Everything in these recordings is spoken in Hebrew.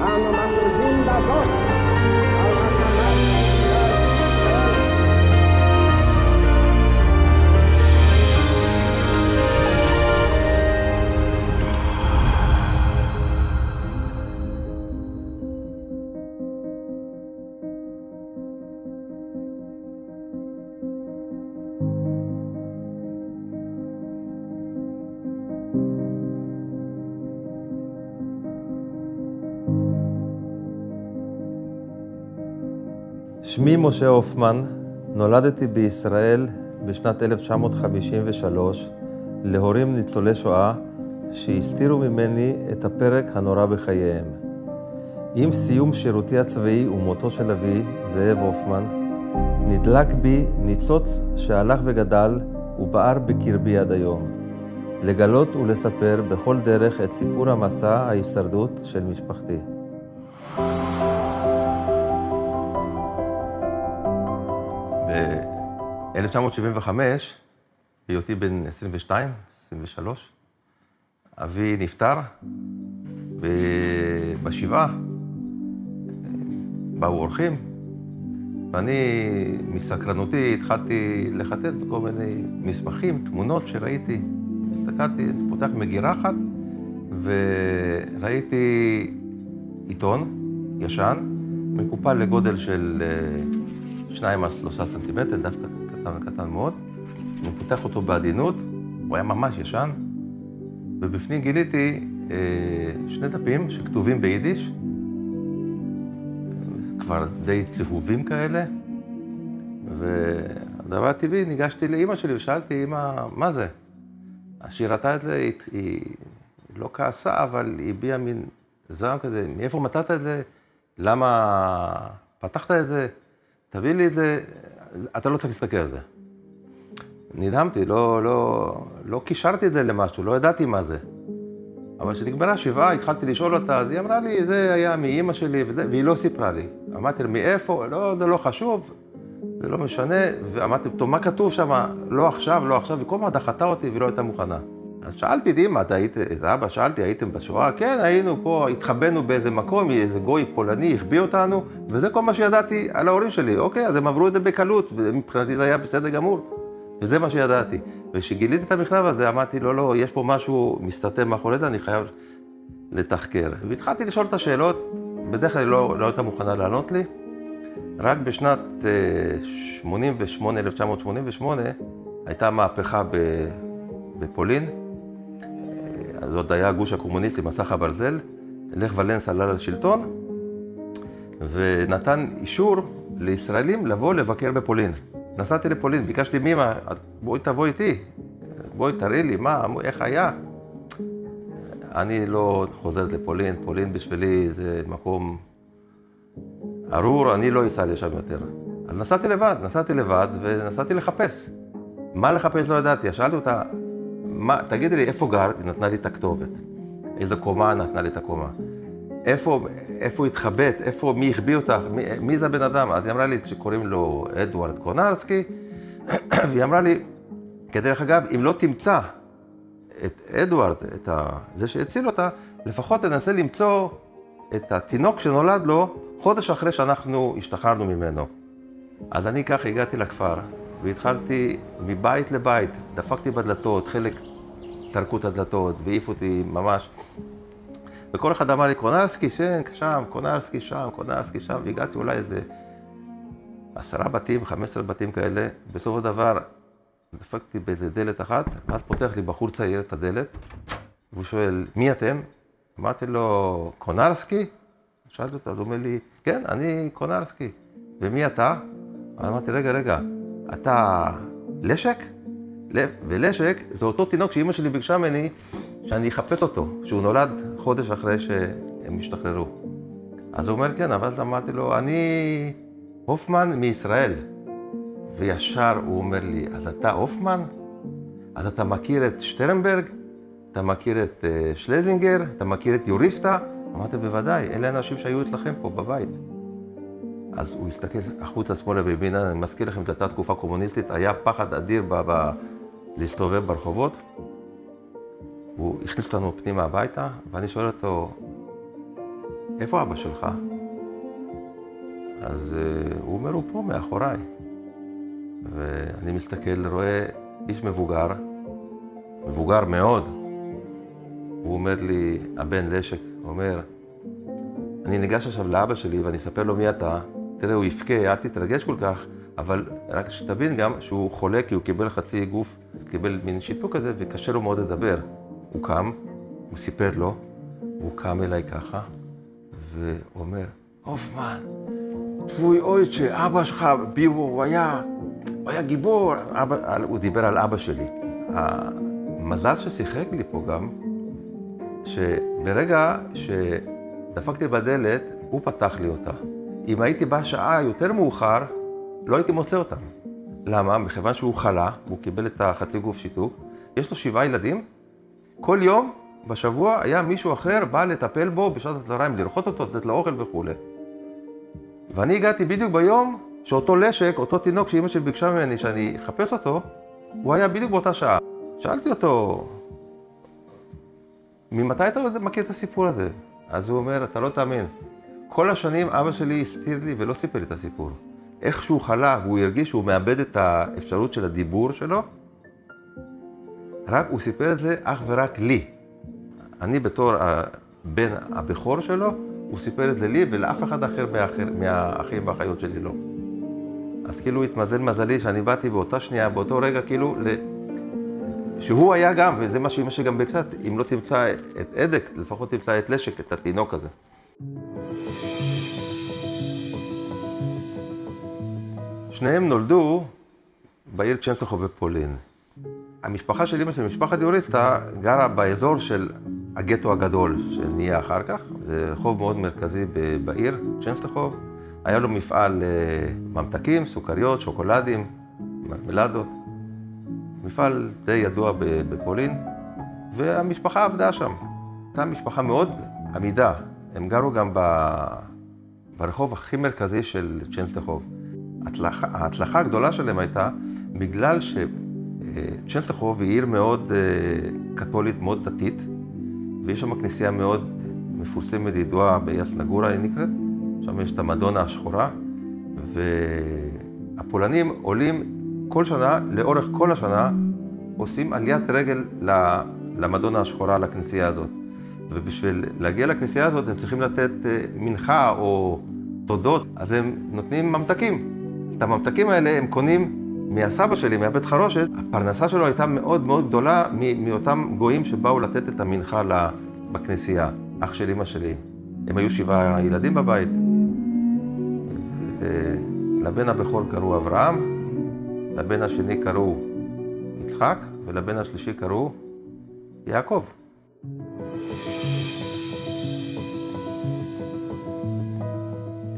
אנו מכריזים בזאת על הקמת מדינת ישראל. שמי משה הופמן, נולדתי בישראל בשנת 1953 להורים ניצולי שואה שהסתירו ממני את הפרק הנורא בחייהם. עם סיום שירותי הצבאי ומותו של אבי, זאב הופמן, נדלק בי ניצוץ שהלך וגדל ובער בקרבי עד היום. לגלות ולספר בכל דרך את סיפור המסע ההישרדות של משפחתי. ב-1975, בהיותי בן 22, 23, אבי נפטר, ובשבעה באו אורחים, ואני מסקרנותי התחלתי לחטט בכל מיני מסמכים, תמונות שראיתי. הסתכלתי, פותח מגירה אחת, וראיתי עיתון ישן, מקופל לגודל של 2-3 סנטימטר, דווקא קטן מאוד. אני פותח אותו בעדינות, הוא היה ממש ישן, ובפנים גיליתי 2 דפים שכתובים ביידיש, כבר די צהובים כאלה, והדבר הטבעי, ניגשתי לאמא שלי ושאלתי, אמא, מה זה? שהיא ראתה את זה, היא לא כעסה, אבל היא הביעה מין זעם כזה, מאיפה מצאת את זה? למה פתחת את זה? תביא לי את זה, אתה לא צריך להסתכל על זה. נדהמתי, לא קישרתי את זה למשהו, לא ידעתי מה זה. אבל כשנגמרה השבעה, התחלתי לשאול אותה, אז היא אמרה לי, זה היה מאמא שלי, והיא לא סיפרה לי. אמרתי לה, מאיפה? לא, זה לא חשוב, זה לא משנה. ואמרתי, טוב, מה כתוב שם? לא עכשיו, לא עכשיו, וכל מה דחתה אותי והיא לא הייתה מוכנה. אז שאלתי את אמא, את אבא, שאלתי, הייתם בשואה? כן, היינו פה, התחבאנו באיזה מקום, איזה גוי פולני, החביא אותנו, וזה כל מה שידעתי על ההורים שלי. אוקיי, אז הם עברו את זה בקלות, ומבחינתי זה היה בסדר גמור. וזה מה שידעתי. וכשגיליתי את המכתב הזה, אמרתי, לא, יש פה משהו מסתתר מאחורי זה, אני חייב לתחקר. והתחלתי לשאול את השאלות, בדרך כלל לא הייתה מוכנה לענות לי. רק בשנת 1988, הייתה מהפכה בפולין. זאת היה הגוש הקומוניסטי, מסך הברזל. לך ולנס עלה לשלטון, ונתן אישור לישראלים לבוא לבקר בפולין. נסעתי לפולין, ביקשתי מאמא, בואי תבוא איתי, בואי תראי לי איך היה. אני לא חוזרת לפולין, פולין בשבילי זה מקום ארור, אני לא אסע לשם יותר. אז נסעתי לבד ונסעתי לחפש. מה לחפש לא ידעתי, שאלתי אותה, תגידי לי איפה גרת, היא נתנה לי את הכתובת. איזו קומה נתנה לי את הקומה. איפה התחבאת, מי החביא אותך, מי זה הבן אדם? אז היא אמרה לי שקוראים לו אדוארד קונרסקי, והיא אמרה לי, כדרך אגב, אם לא תמצא את אדוארד, זה שהציל אותה, לפחות תנסה למצוא את התינוק שנולד לו חודש אחרי שאנחנו השתחררנו ממנו. אז אני ככה הגעתי לכפר, והתחלתי מבית לבית, דפקתי בדלתות, חלק טרקו את הדלתות, והעיפו אותי ממש. וכל אחד אמר לי, קונרסקי שם, קונרסקי שם, קונרסקי שם, והגעתי אולי איזה 10 בתים, 15 בתים כאלה. בסוף הדבר, דפקתי באיזה דלת אחת, ואז פותח לי בחור צעיר את הדלת, והוא שואל, מי אתם? אמרתי לו, קונרסקי? שאלתי אותו, אז הוא אומר לי, כן, אני קונרסקי. ומי אתה? אמרתי, רגע, אתה לשק? ולשק זה אותו תינוק שאמא שלי ביקשה ממני, שאני אחפש אותו, שהוא נולד חודש אחרי שהם השתחררו. אז הוא אומר, כן, אבל אמרתי לו, אני הופמן מישראל. וישר הוא אומר לי, אז אתה הופמן? אז אתה מכיר את שטרנברג? אתה מכיר את שלזינגר? אתה מכיר את יוריסטה? אמרתי, בוודאי, אלה אנשים שהיו אצלכם פה בבית. אז הוא הסתכל החוצה שמאלה וימינה, אני מזכיר לכם את אותה תקופה קומוניסטית, היה פחד אדיר להסתובב ברחובות. הוא הכניס אותנו פנימה הביתה, ואני שואל אותו, איפה אבא שלך? אז הוא אומר, הוא פה מאחוריי. ואני מסתכל, רואה איש מבוגר, מבוגר מאוד. הוא אומר לי, הבן לשק, הוא אומר, אני ניגש עכשיו לאבא שלי ואני אספר לו מי אתה. תראה, הוא יפקה, אל תתרגש כל כך, אבל רק שתבין גם שהוא חולה כי הוא קיבל חצי גוף, קיבל מין שיתוק כזה וקשה לו מאוד לדבר. הוא קם, הוא סיפר לו, הוא קם אליי ככה, והוא אומר, הופמן, תבואי אוי שאבא שלך, ביבו, הוא היה גיבור. הוא דיבר על אבא שלי. המזל ששיחק לי פה גם, שברגע שדפקתי בדלת, הוא פתח לי אותה. אם הייתי בא שעה יותר מאוחר, לא הייתי מוצא אותם. למה? מכיוון שהוא חלה, הוא קיבל את החצי גוף שיתוק, יש לו 7 ילדים, כל יום בשבוע היה מישהו אחר בא לטפל בו בשעת הצהריים, לרחות אותו, לתת לו אוכל וכו'. ואני הגעתי בדיוק ביום שאותו לשק, אותו תינוק שאמא שלי ביקשה ממני שאני אחפש אותו, הוא היה בדיוק באותה שעה. שאלתי אותו, ממתי אתה מכיר את הסיפור הזה? אז הוא אומר, אתה לא תאמין. כל השנים אבא שלי הסתיר לי ולא סיפר לי את הסיפור. איך שהוא חלה והוא הרגיש שהוא מאבד את האפשרות של הדיבור שלו, רק הוא סיפר את זה אך ורק לי. אני בתור הבן הבכור שלו, הוא סיפר את זה לי ולאף אחד אחר מהאחים והאחיות שלי לא. אז כאילו התמזל מזלי שאני באתי באותה שנייה, באותו רגע כאילו, שהוא היה גם, וזה מה שאמא שגם בקצת, אם לא תמצא את עדק, לפחות תמצא את לשק, את התינוק הזה. שניהם נולדו בעיר צ'נסטחוב בפולין. המשפחה של אמא שלי, משפחת יוריסטה, גרה באזור של הגטו הגדול, שנהיה אחר כך. זה רחוב מאוד מרכזי בעיר, צ'נסטחוב. היה לו מפעל ממתקים, סוכריות, שוקולדים, מרמלדות. מפעל די ידוע בפולין, והמשפחה עבדה שם. הייתה משפחה מאוד עמידה. הם גרו גם ברחוב הכי מרכזי של צ'נסטחוב. ההצלחה הגדולה שלהם הייתה בגלל שצ'נסטחוב היא עיר מאוד קתולית, מאוד דתית, ויש שם כנסייה מאוד מפורסמת, ידועה ביאסנגורה היא נקראת, שם יש את המדונה השחורה, והפולנים עולים כל שנה, לאורך כל השנה, עושים עליית רגל למדונה השחורה, לכנסייה הזאת. ובשביל להגיע לכנסייה הזאת הם צריכים לתת מנחה או תודות, אז הם נותנים ממתקים. את הממתקים האלה הם קונים מהסבא שלי, מהבית חרושת. הפרנסה שלו הייתה מאוד מאוד גדולה מאותם גויים שבאו לתת את המנחה בכנסייה. אח של אמא שלי. הם היו 7 ילדים בבית. לבן הבכור קראו אברהם, לבן השני קראו יצחק, ולבן השלישי קראו יעקב.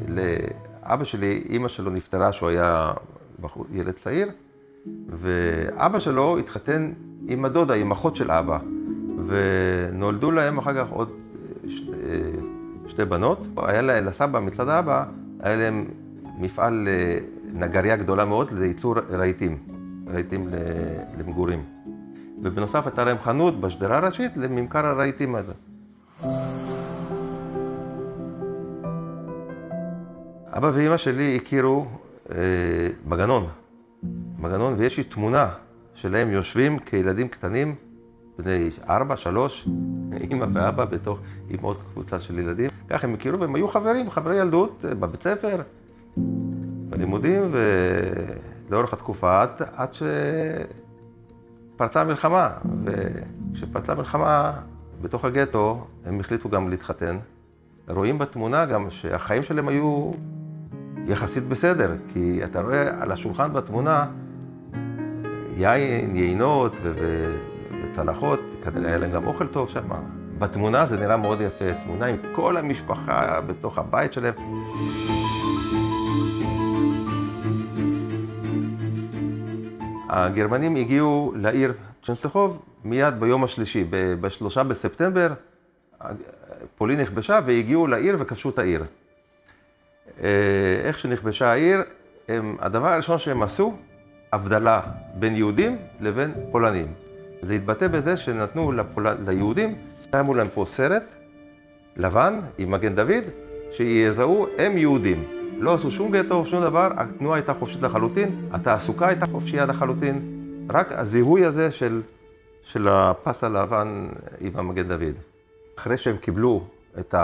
לאבא שלי, אמא שלו נפטרה שהוא היה ילד צעיר, ואבא שלו התחתן עם הדודה, עם אחות של אבא, ונולדו להם אחר כך עוד 2 בנות. היה לסבא מצד האבא, היה להם מפעל נגריה גדולה מאוד לייצור רהיטים למגורים. ובנוסף הייתה להם חנות בשדרה הראשית לממכר הרהיטים הזה. אבא ואמא שלי הכירו בגנון, ויש לי תמונה שלהם יושבים כילדים קטנים, בני 4, 3, אמא ואבא עם עוד קבוצה של ילדים. כך הם הכירו והם היו חברי ילדות בבית ספר, בלימודים, ולאורך התקופה עד שפרצה המלחמה. וכשפרצה המלחמה בתוך הגטו, הם החליטו גם להתחתן. רואים בתמונה גם שהחיים שלהם היו יחסית בסדר, כי אתה רואה על השולחן בתמונה יין, יינות וצלחות, כנראה היה להם גם אוכל טוב שם. בתמונה זה נראה מאוד יפה, תמונה עם כל המשפחה בתוך הבית שלהם. הגרמנים הגיעו לעיר צ'נסטחוב מיד ביום השלישי, ב-3 בספטמבר, פולין נכבשה והגיעו לעיר וכבשו את העיר. איך שנכבשה העיר, הדבר הראשון שהם עשו, הבדלה בין יהודים לבין פולנים. זה התבטא בזה שנתנו ליהודים, שמו להם פה סרט, לבן עם מגן דוד, שיזהו הם יהודים. לא עשו שום גטו, שום דבר, התנועה הייתה חופשית לחלוטין, התעסוקה הייתה חופשייה לחלוטין, רק הזיהוי הזה של הפס הלבן עם המגן דוד. אחרי שהם קיבלו את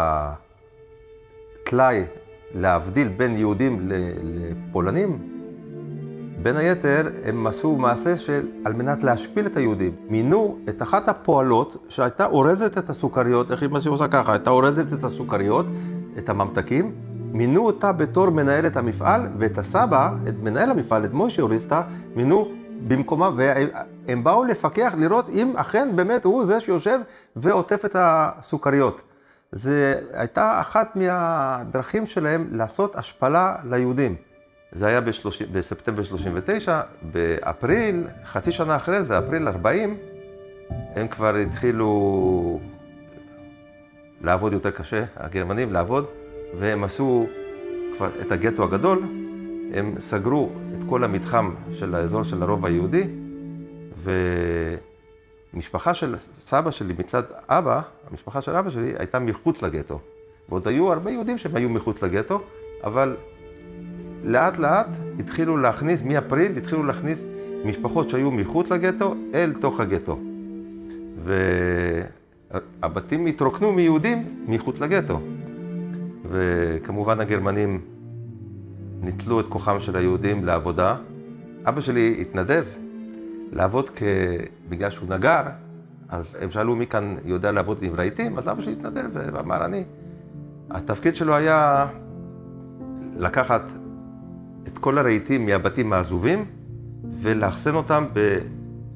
הטלאי להבדיל בין יהודים לפולנים, בין היתר הם עשו מעשה על מנת להשפיל את היהודים. מינו את אחת הפועלות שהייתה אורזת את הסוכריות, איך מה שהיא עושה ככה, הייתה אורזת את הסוכריות, את הממתקים, מינו אותה בתור מנהלת המפעל, ואת הסבא, את מנהל המפעל, את מוישה אוריסטה, מינו במקומה, והם באו לפקח, לראות אם אכן באמת הוא זה שיושב ועוטף את הסוכריות. זה הייתה אחת מהדרכים שלהם לעשות השפלה ליהודים. זה היה בספטמבר 39, באפריל, חצי שנה אחרי זה, אפריל 40, הם כבר התחילו לעבוד יותר קשה, הגרמנים לעבוד, והם עשו כבר את הגטו הגדול, הם סגרו את כל המתחם של האזור של הרוב היהודי, ומשפחה של סבא שלי מצד אבא, המשפחה של אבא שלי הייתה מחוץ לגטו. ועוד היו הרבה יהודים שהם היו מחוץ לגטו, אבל לאט לאט התחילו להכניס, מאפריל התחילו להכניס משפחות שהיו מחוץ לגטו אל תוך הגטו. והבתים התרוקנו מיהודים מחוץ לגטו. וכמובן הגרמנים ניצלו את כוחם של היהודים לעבודה. אבא שלי התנדב לעבוד בגלל שהוא נגר, אז הם שאלו מי כאן יודע לעבוד עם רהיטים, אז אבא שלי התנדב ואמר אני. התפקיד שלו היה לקחת את כל הרהיטים מהבתים העזובים ולאחסן אותם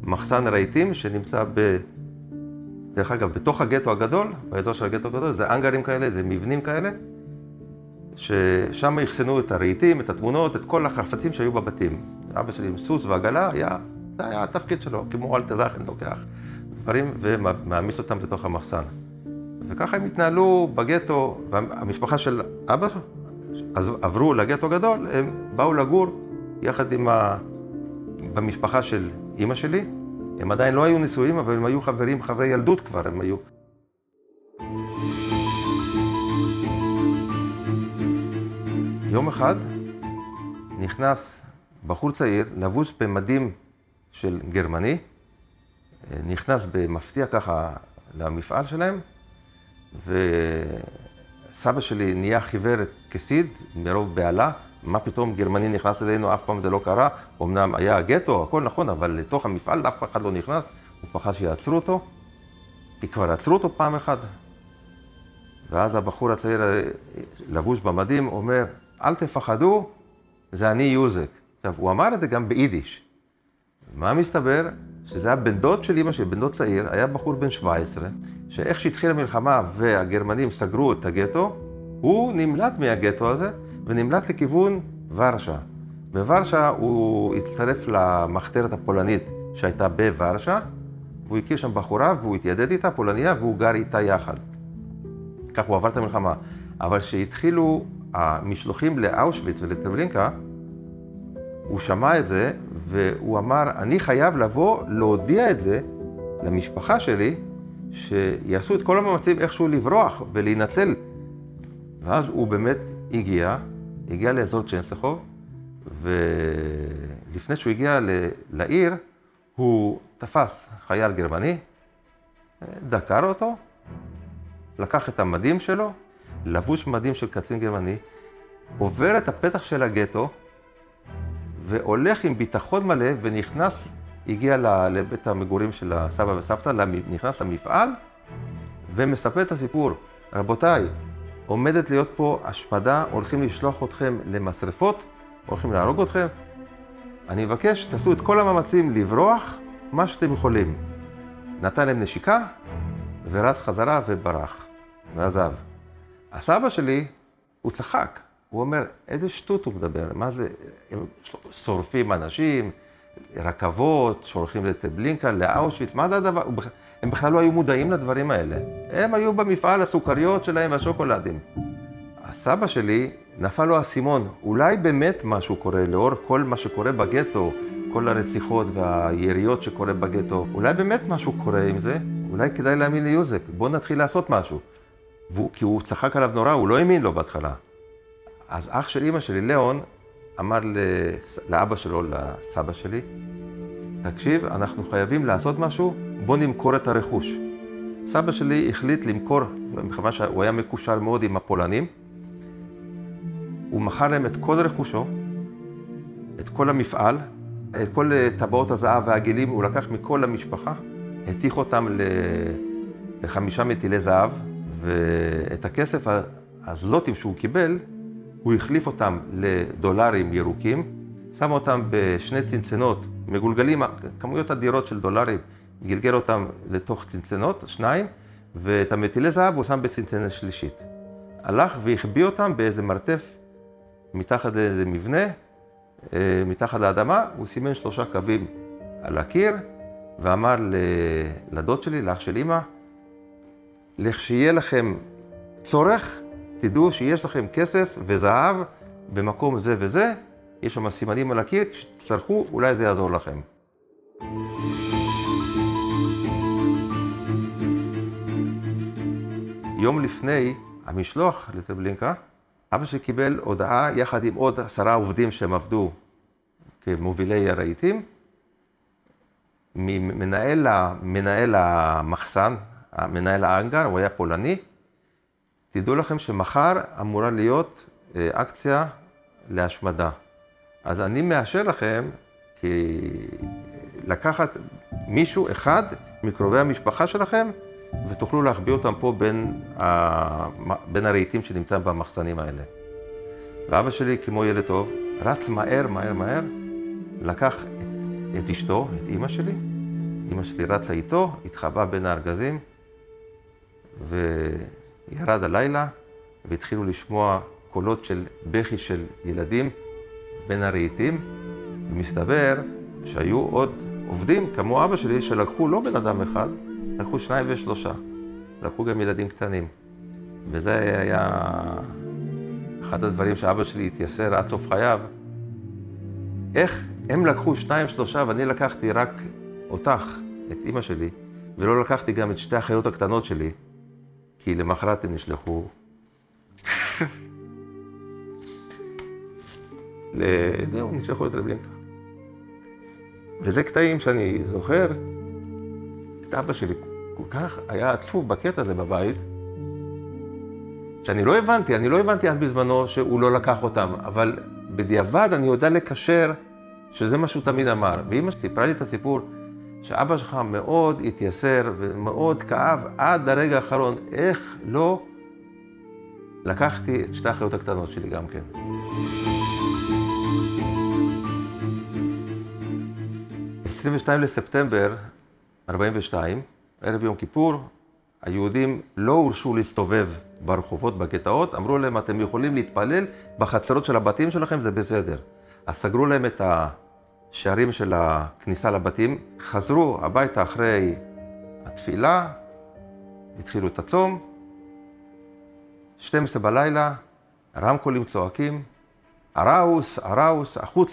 במחסן רהיטים שנמצא דרך אגב, בתוך הגטו הגדול, באזור של הגטו הגדול, זה אנגרים כאלה, זה מבנים כאלה, ששם יחסנו את הרהיטים, את התמונות, את כל החפצים שהיו בבתים. אבא שלי עם סוס ועגלה, זה היה התפקיד שלו, כמו אל תזכן, לוקח דברים ומעמיס אותם לתוך המחסן. וככה הם התנהלו בגטו, והמשפחה של אבא, אז עברו לגטו הגדול, הם באו לגור יחד במשפחה של אמא שלי. הם עדיין לא היו נשואים, אבל הם היו חברי ילדות כבר, הם היו. יום אחד נכנס בחור צעיר, לבוש במדים של גרמני, נכנס במפתיע ככה למפעל שלהם, וסבא שלי נהיה חיוור כסיד מרוב בעלה. מה פתאום גרמני נכנס אלינו, אף פעם זה לא קרה, אמנם היה גטו, הכל נכון, אבל לתוך המפעל אף אחד לא נכנס, הוא פחד שיעצרו אותו, כי כבר עצרו אותו פעם אחת. ואז הבחור הצעיר לבוש במדים אומר, אל תפחדו, זה אני יוזק. עכשיו, הוא אמר את זה גם ביידיש. מה מסתבר? שזה היה בן דוד של אמא שלי, בן דוד צעיר, היה בחור בן 17, שאיך שהתחילה המלחמה והגרמנים סגרו את הגטו, הוא נמלט מהגטו הזה, ונמלט לכיוון ורשה. בוורשה הוא הצטרף למחתרת הפולנית שהייתה בוורשה, והוא הכיר שם בחורה והוא התיידד איתה, פולניה, והוא גר איתה יחד. כך הוא עבר את המלחמה. אבל כשהתחילו המשלוחים לאושוויץ ולטרבלינקה, הוא שמע את זה והוא אמר, אני חייב לבוא להודיע את זה למשפחה שלי, שיעשו את כל המאמצים איכשהו לברוח ולהינצל. ואז הוא באמת הגיע לאזור צ'נסלחוב, ולפני שהוא הגיע לעיר, הוא תפס חייל גרמני, דקר אותו, לקח את המדים שלו, לבוש מדים של קצין גרמני, עובר את הפתח של הגטו, והולך עם ביטחון מלא ונכנס, הגיע לבית המגורים של הסבא וסבתא, נכנס למפעל, ומספר את הסיפור. רבותיי, עומדת להיות פה השפדה, הולכים לשלוח אתכם למשרפות, הולכים להרוג אתכם. אני מבקש, תעשו את כל המאמצים לברוח מה שאתם יכולים. נתן להם נשיקה, ורץ חזרה וברח, ועזב. הסבא שלי, הוא צחק. הוא אומר, איזה שטות הוא מדבר, מה זה? הם שורפים אנשים, רכבות, שולחים לטרבלינקה, לאושוויץ, מה זה הדבר? הם בכלל לא היו מודעים לדברים האלה. הם היו במפעל הסוכריות שלהם והשוקולדים. הסבא שלי נפל לו האסימון, אולי באמת משהו קורה, לאור כל מה שקורה בגטו, כל הרציחות והיריות שקורה בגטו, אולי באמת משהו קורה עם זה, אולי כדאי להאמין ליוזק, בוא נתחיל לעשות משהו. כי הוא צחק עליו נורא, הוא לא האמין לו בהתחלה. אז אח של אמא שלי, ליאון, אמר לאבא שלו, לסבא שלי, תקשיב, אנחנו חייבים לעשות משהו, בוא נמכור את הרכוש. סבא שלי החליט למכור, מכיוון שהוא היה מקושר מאוד עם הפולנים, הוא מכר להם את כל רכושו, את כל המפעל, את כל טבעות הזהב והגילים, הוא לקח מכל המשפחה, התיך אותם ל5 מטילי זהב, ואת הכסף הזלוטים שהוא קיבל, הוא החליף אותם לדולרים ירוקים, שם אותם בשני צנצנות, מגולגלים, כמויות אדירות של דולרים, גלגל אותם לתוך צנצנות, 2, ואת המטילי זהב הוא שם בצנצנת שלישית. הלך והחביא אותם באיזה מרתף, מתחת לאיזה מבנה, מתחת לאדמה, הוא סימן 3 קווים על הקיר, ואמר לדוד שלי, לאח של אמא, לכשיהיה לכם צורך, תדעו שיש לכם כסף וזהב במקום זה וזה, יש שם סימנים על הקיר, כשתצטרכו, אולי זה יעזור לכם. יום לפני המשלוח לטרבלינקה, אבא שלי קיבל הודעה יחד עם עוד 10 עובדים שהם עבדו כמובילי הרהיטים, מנהל המחסן, מנהל האנגר, הוא היה פולני. תדעו לכם שמחר אמורה להיות אקציה להשמדה. אז אני מאשר לכם לקחת מישהו אחד מקרובי המשפחה שלכם, ותוכלו להחביא אותם פה בין הרהיטים שנמצא במחסנים האלה. ואבא שלי, כמו ילד טוב, רץ מהר, לקח את אשתו, את אמא שלי. אמא שלי רצה איתו, התחבא בין הארגזים, וירד הלילה, והתחילו לשמוע קולות של בכי של ילדים בין הרהיטים, ומסתבר שהיו עוד עובדים כמו אבא שלי שלקחו לא בן אדם אחד, לקחו 2 ו3, לקחו גם ילדים קטנים. וזה היה אחד הדברים שאבא שלי התייסר עד סוף חייו. איך הם לקחו 2, 3 ואני לקחתי רק אותך, את אמא שלי, ולא לקחתי גם את 2 האחיות הקטנות שלי, כי למחרת הם נשלחו נשלחו לטרבלינקה. וזה קטעים שאני זוכר, את אבא שלי כל כך היה עצוב בקטע הזה בבית, שאני לא הבנתי אז בזמנו שהוא לא לקח אותם, אבל בדיעבד אני יודע לקשר שזה מה שהוא תמיד אמר. ואמא סיפרה לי את הסיפור שאבא שלך מאוד התייסר ומאוד כאב עד הרגע האחרון, איך לא לקחתי את 2 האחיות הקטנות שלי גם כן. ב-22 לספטמבר 42, ערב יום כיפור, היהודים לא הורשו להסתובב ברחובות, בגטאות, אמרו להם, אתם יכולים להתפלל בחצרות של הבתים שלכם, זה בסדר. אז סגרו להם את השערים של הכניסה לבתים, חזרו הביתה אחרי התפילה, התחילו את הצום, 12 בלילה, רמקולים צועקים, אראוס,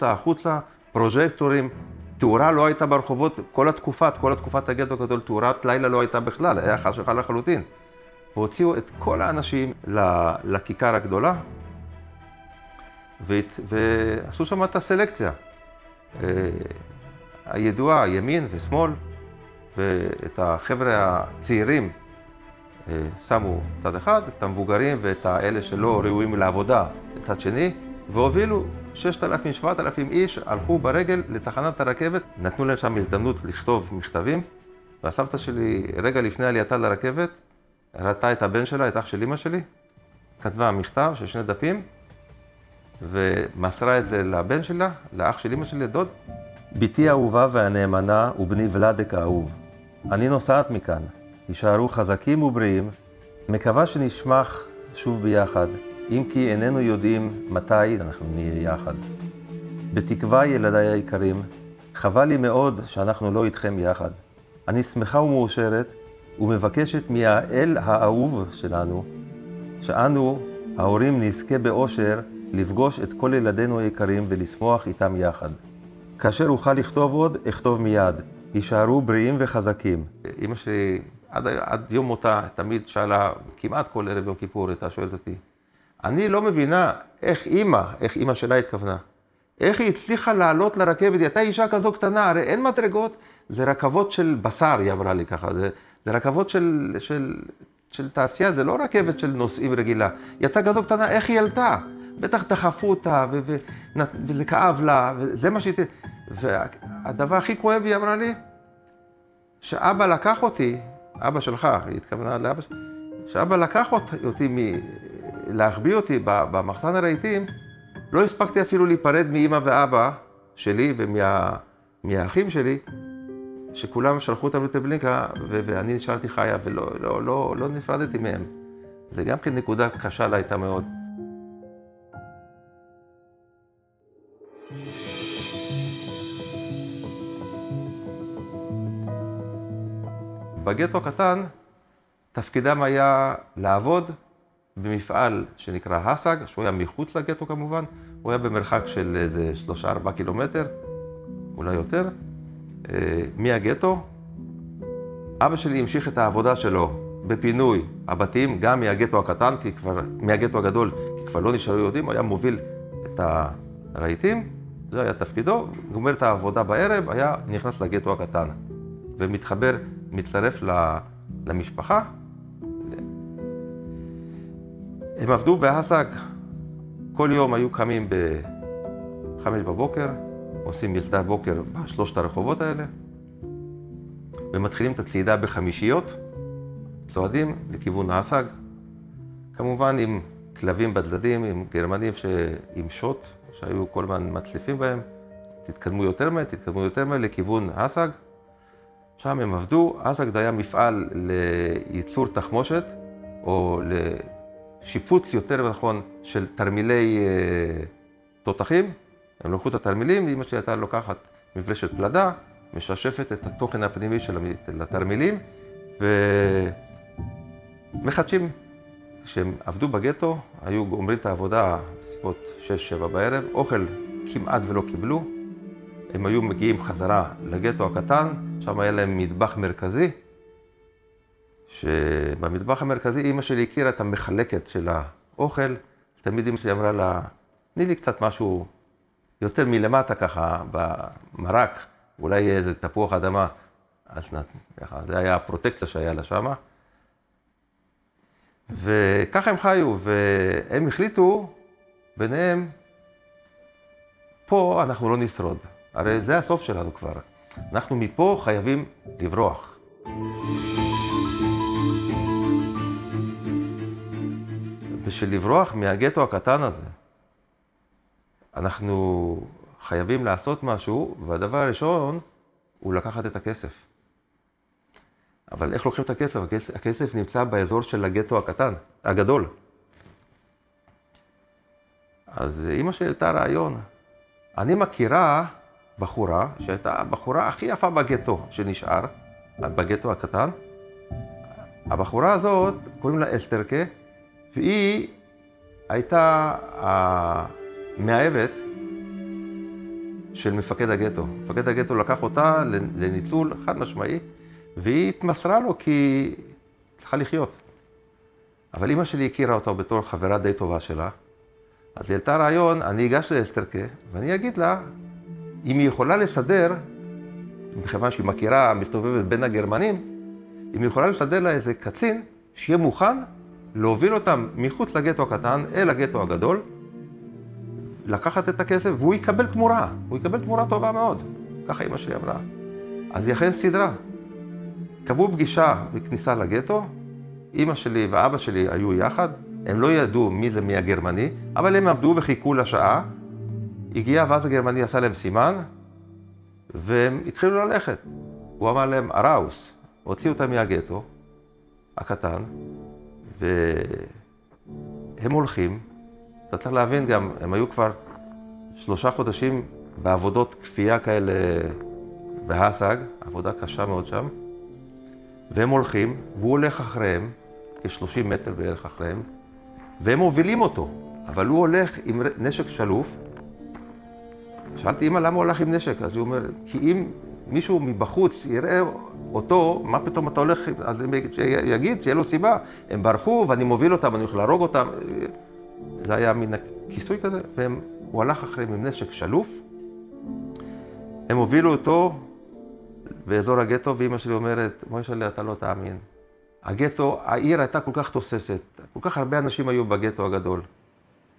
החוצה, פרוז'קטורים, תאורה לא הייתה ברחובות כל התקופת הגטו הגדול, תאורת לילה לא הייתה בכלל, היה חשכה לחלוטין. והוציאו את כל האנשים לכיכר הגדולה, ועשו שם את הסלקציה. הידועה, ימין ושמאל, ואת החבר'ה הצעירים שמו צד אחד, את המבוגרים ואת האלה שלא ראויים לעבודה צד שני, והובילו 6,000-7,000 איש, הלכו ברגל לתחנת הרכבת, נתנו להם שם הזדמנות לכתוב מכתבים, והסבתא שלי רגע לפני עלייתה לרכבת, ראתה את הבן שלה, את אח של אמא שלי, כתבה מכתב של 2 דפים, ומסרה את זה לבן שלה, לאח של אמא שלי, לדוד. בתי האהובה והנאמנה ובני ולדק האהוב, אני נוסעת מכאן, יישארו חזקים ובריאים, מקווה שנשמח שוב ביחד, אם כי איננו יודעים מתי אנחנו נהיה יחד. בתקווה ילדיי היקרים, חבל לי מאוד שאנחנו לא איתכם יחד. אני שמחה ומאושרת ומבקשת מהאל האהוב שלנו, שאנו, ההורים, נזכה באושר לפגוש את כל ילדינו היקרים ולשמוח איתם יחד. כאשר אוכל לכתוב עוד, אכתוב מיד. יישארו בריאים וחזקים. אמא שלי עד יום מותה, תמיד שאלה, כמעט כל ערב יום כיפור, הייתה שואלת אותי, אני לא מבינה איך אימא שלה התכוונה, איך היא הצליחה לעלות לרכבת, היא הייתה אישה כזו קטנה, הרי אין מדרגות, זה רכבות של בשר, היא אמרה לי ככה, זה רכבות של תעשייה, זה לא רכבת של נוסעים רגילה, היא הייתה כזו קטנה, איך היא עלתה? בטח דחפו אותה, וזה כאב לה, וזה מה שהיא... והדבר הכי כואב, היא אמרה לי, שאבא לקח אותי, אבא שלך, היא התכוונה לאבא שלך, שאבא לקח אותי להחביא אותי במחסן הרהיטים, לא הספקתי אפילו להיפרד מאמא ואבא שלי ומהאחים שלי, שכולם שלחו אותם לטרבלינקה, ואני נשארתי חיה ולא נפרדתי מהם. זה גם כן נקודה קשה לה הייתה מאוד. בגטו הקטן, תפקידם היה לעבוד במפעל שנקרא הסג, שהוא היה מחוץ לגטו כמובן, הוא היה במרחק של איזה 3-4 קילומטר, אולי יותר, מהגטו. אבא שלי המשיך את העבודה שלו בפינוי הבתים, גם מהגטו הקטן, מהגטו הגדול, כי כבר לא נשארו יהודים, הוא היה מוביל את הרהיטים, זה היה תפקידו, גומר את העבודה בערב, היה נכנס לגטו הקטן, מצטרף למשפחה. הם עבדו בהסג, כל יום היו קמים ב-5 בבוקר, עושים מסדר בוקר בשלושת הרחובות האלה, ומתחילים את הצעידה בחמישיות, צועדים לכיוון הסג, כמובן עם כלבים בדלדים, עם גרמנים עם שוט, שהיו כל הזמן מצליפים בהם, תתקדמו יותר מהר לכיוון הסג. שם הם עבדו, הסג זה היה מפעל לייצור תחמושת, או לשיפוץ יותר נכון של תרמילי תותחים. הם לקחו את התרמילים, ואמא שלי הייתה לוקחת מברשת פלדה, מששפת את התוכן הפנימי של התרמילים, ומחדשים. כשהם עבדו בגטו, היו גומרים את העבודה בסביבות 6-7 בערב, אוכל כמעט ולא קיבלו. הם היו מגיעים חזרה לגטו הקטן, שם היה להם מטבח מרכזי, שבמטבח המרכזי אמא שלי הכירה את המחלקת של האוכל, תמיד אמא שלי אמרה לה, תני לי קצת משהו יותר מלמטה ככה, במרק, אולי יהיה איזה תפוח אדמה, אז זה היה הפרוטקציה שהיה לה שמה. וככה הם חיו, והם החליטו ביניהם, פה אנחנו לא נשרוד. הרי זה הסוף שלנו כבר. אנחנו מפה חייבים לברוח. בשביל לברוח מהגטו הקטן הזה, אנחנו חייבים לעשות משהו, והדבר הראשון הוא לקחת את הכסף. אבל איך לוקחים את הכסף? הכסף נמצא באזור של הגטו הקטן, הגדול. אז אמא שלי הייתה רעיון. אני מכירה בחורה, שהייתה הבחורה הכי יפה בגטו שנשאר, בגטו הקטן. הבחורה הזאת, קוראים לה אסתרקה, והיא הייתה המאהבת של מפקד הגטו. מפקד הגטו לקח אותה לניצול חד משמעי, והיא התמסרה לו כי צריכה לחיות. אבל אמא שלי הכירה אותה בתור חברה די טובה שלה, אז היא העלתה רעיון, אני אגש לאסתרקה, ואני אגיד לה, אם היא יכולה לסדר, מכיוון שהיא מכירה, מסתובבת בין הגרמנים, אם היא יכולה לסדר לה איזה קצין, שיהיה מוכן להוביל אותם מחוץ לגטו הקטן אל הגטו הגדול, לקחת את הכסף, והוא יקבל תמורה. הוא יקבל תמורה טובה מאוד. ככה אמא שלי אמרה. אז היא אכן סדרה. קבעו פגישה בכניסה לגטו, אמא שלי ואבא שלי היו יחד, הם לא ידעו מי זה מי הגרמני, אבל הם עמדו וחיכו לשעה, הגיע ואז הגרמני עשה להם סימן, והם התחילו ללכת. הוא אמר להם, אראוס, הוציאו אותם מהגטו הקטן, והם הולכים, אתה צריך להבין גם, הם היו כבר 3 חודשים בעבודות כפייה כאלה בהסג, עבודה קשה מאוד שם, והם הולכים, והוא הולך אחריהם, כ-30 מטר בערך אחריהם, והם מובילים אותו, אבל הוא הולך עם נשק שלוף. שאלתי, אמא, למה הוא הולך עם נשק? אז הוא אומר, כי אם מישהו מבחוץ יראה אותו, מה פתאום אתה הולך, אז יגיד שיהיה לו סיבה, הם ברחו ואני מוביל אותם, אני הולך להרוג אותם. זה היה מין כיסוי כזה, והוא הלך אחריהם עם נשק שלוף. הם הובילו אותו באזור הגטו, ואמא שלי אומרת, מוישלה, אתה לא תאמין. הגטו, העיר הייתה כל כך תוססת, כל כך הרבה אנשים היו בגטו הגדול.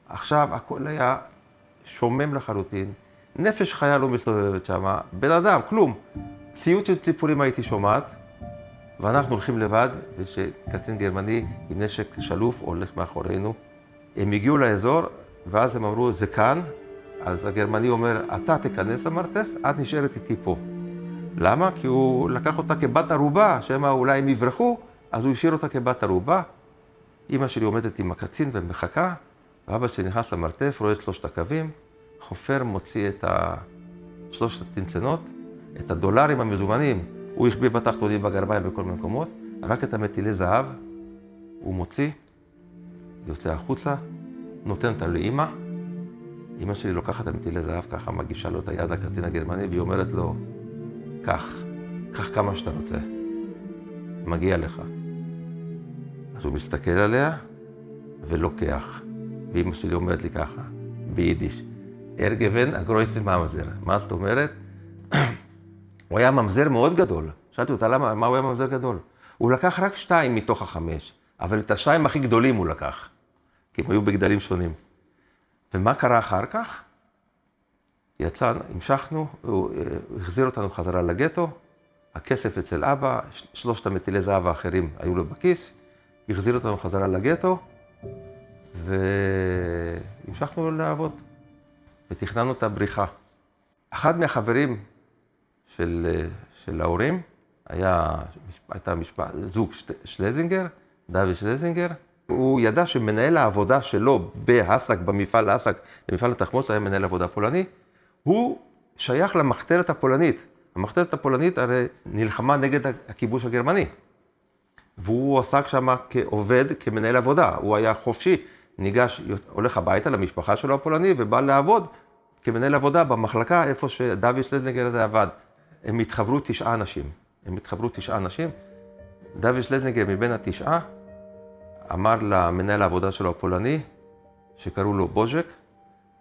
עכשיו הכל היה שומם לחלוטין, נפש חיה לא מסתובבת שם, בן אדם, כלום. ציוץ של ציפורים הייתי שומעת, ואנחנו הולכים לבד, ושקצין גרמני עם נשק שלוף הולך מאחורינו. הם הגיעו לאזור, ואז הם אמרו, זה כאן. אז הגרמני אומר, אתה תיכנס למרתף, את נשארת איתי פה. למה? כי הוא לקח אותה כבת ערובה, שמה אולי הם יברחו, אז הוא השאיר אותה כבת ערובה. אמא שלי עומדת עם הקצין ומחכה, ואבא שלי נכנס למרתף, רואה את 3 הקווים, חופר מוציא את 3 הצנצנות, את הדולרים המזומנים, הוא החביא בתחתונים בגרביים בכל מיני מקומות, רק את המטילי זהב הוא מוציא, יוצא החוצה, נותן אותה לאמא. אמא שלי לוקחת את המטילי זהב ככה, מגישה לו את היד לקצין הגרמני, והיא אומרת לו, קח כמה שאתה רוצה, מגיע לך. אז הוא מסתכל עליה ולוקח. ואמא שלי אומרת לי ככה, ביידיש, ארגבן הגרויסטי ממזר. מה זאת אומרת? הוא היה ממזר מאוד גדול. שאלתי אותה, מה הוא היה ממזר גדול? הוא לקח רק 2 מתוך 5, אבל את 2 הכי גדולים הוא לקח, כי הם היו בגדלים שונים. ומה קרה אחר כך? יצאנו, המשכנו, הוא החזיר אותנו חזרה לגטו, הכסף אצל אבא, 3 המטילי זהב האחרים היו לו בכיס, החזיר אותנו חזרה לגטו, והמשכנו לעבוד, ותכננו את הבריחה. אחד מהחברים של ההורים, הייתה זוג שלזינגר, דוד שלזינגר, הוא ידע שמנהל העבודה שלו בהסק, במפעל הסק, במפעל התחמוץ, היה מנהל עבודה פולני, הוא שייך למחתרת הפולנית. המחתרת הפולנית הרי נלחמה נגד הכיבוש הגרמני. והוא עסק שם כעובד, כמנהל עבודה. הוא היה חופשי, ניגש, הולך הביתה למשפחה שלו הפולני, ובא לעבוד כמנהל עבודה במחלקה, איפה שדוד שלזינגר הזה עבד. הם התחברו 9 אנשים. דוד שלזינגר מבין 9, אמר למנהל העבודה שלו הפולני, שקראו לו בוז'ק,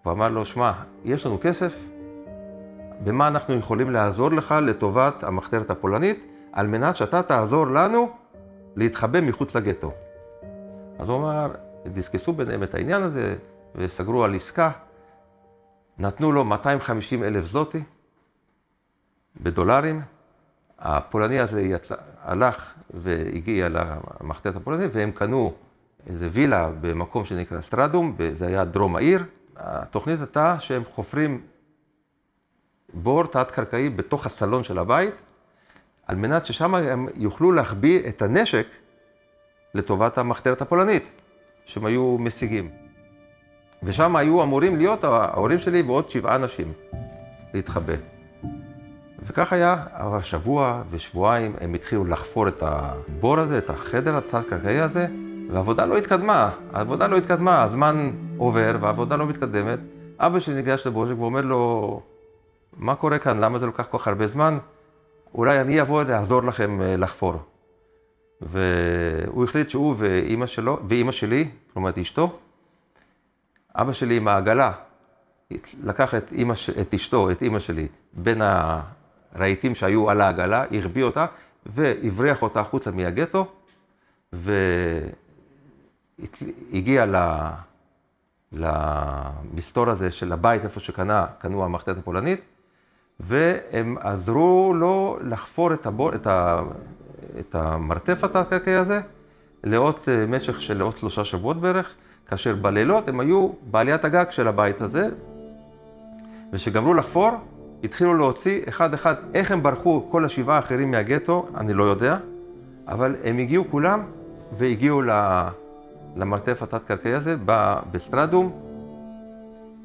הוא אמר לו, שמע, יש לנו כסף, במה אנחנו יכולים לעזור לך לטובת המחתרת הפולנית, על מנת שאתה תעזור לנו להתחבא מחוץ לגטו. אז הוא אמר, דיסקסו ביניהם את העניין הזה, וסגרו על עסקה, נתנו לו 250,000 זלוטי בדולרים, הפולני הזה הלך והגיע למחתרת הפולנית, והם קנו איזה וילה במקום שנקרא סטרדום, זה היה דרום העיר. התוכנית הייתה שהם חופרים בור תת-קרקעי בתוך הסלון של הבית, על מנת ששם הם יוכלו להחביא את הנשק לטובת המחתרת הפולנית, שהם היו משיגים. ושם היו אמורים להיות ההורים שלי ועוד 7 אנשים להתחבא. וכך היה, אבל שבוע ושבועיים הם התחילו לחפור את הבור הזה, את החדר התת-קרקעי הזה, והעבודה לא התקדמה. הזמן עובר והעבודה לא מתקדמת. אבא שלי ניגש לבוז'ק ואומר לו, מה קורה כאן? למה זה לוקח כל כך הרבה זמן? אולי אני אבוא לעזור לכם לחפור. והוא החליט שהוא ואמא שלי, כלומר את אשתו, אבא שלי עם העגלה, לקח את אשתו, את אמא שלי, בין הרהיטים שהיו על העגלה, הרביע אותה והבריח אותה החוצה מהגטו, והגיע למסתור הזה של הבית, איפה שקנו המחתרת הפולנית, והם עזרו לו לחפור את המרתף התת-קרקעי הזה, משך של עוד 3 שבועות בערך, כאשר בלילות הם היו בעליית הגג של הבית הזה, ושגמרו לחפור, התחילו להוציא אחד, איך הם ברחו כל 7 האחרים מהגטו, אני לא יודע, אבל הם הגיעו כולם, והגיעו למרתף התת-קרקעי הזה, בסטרדום,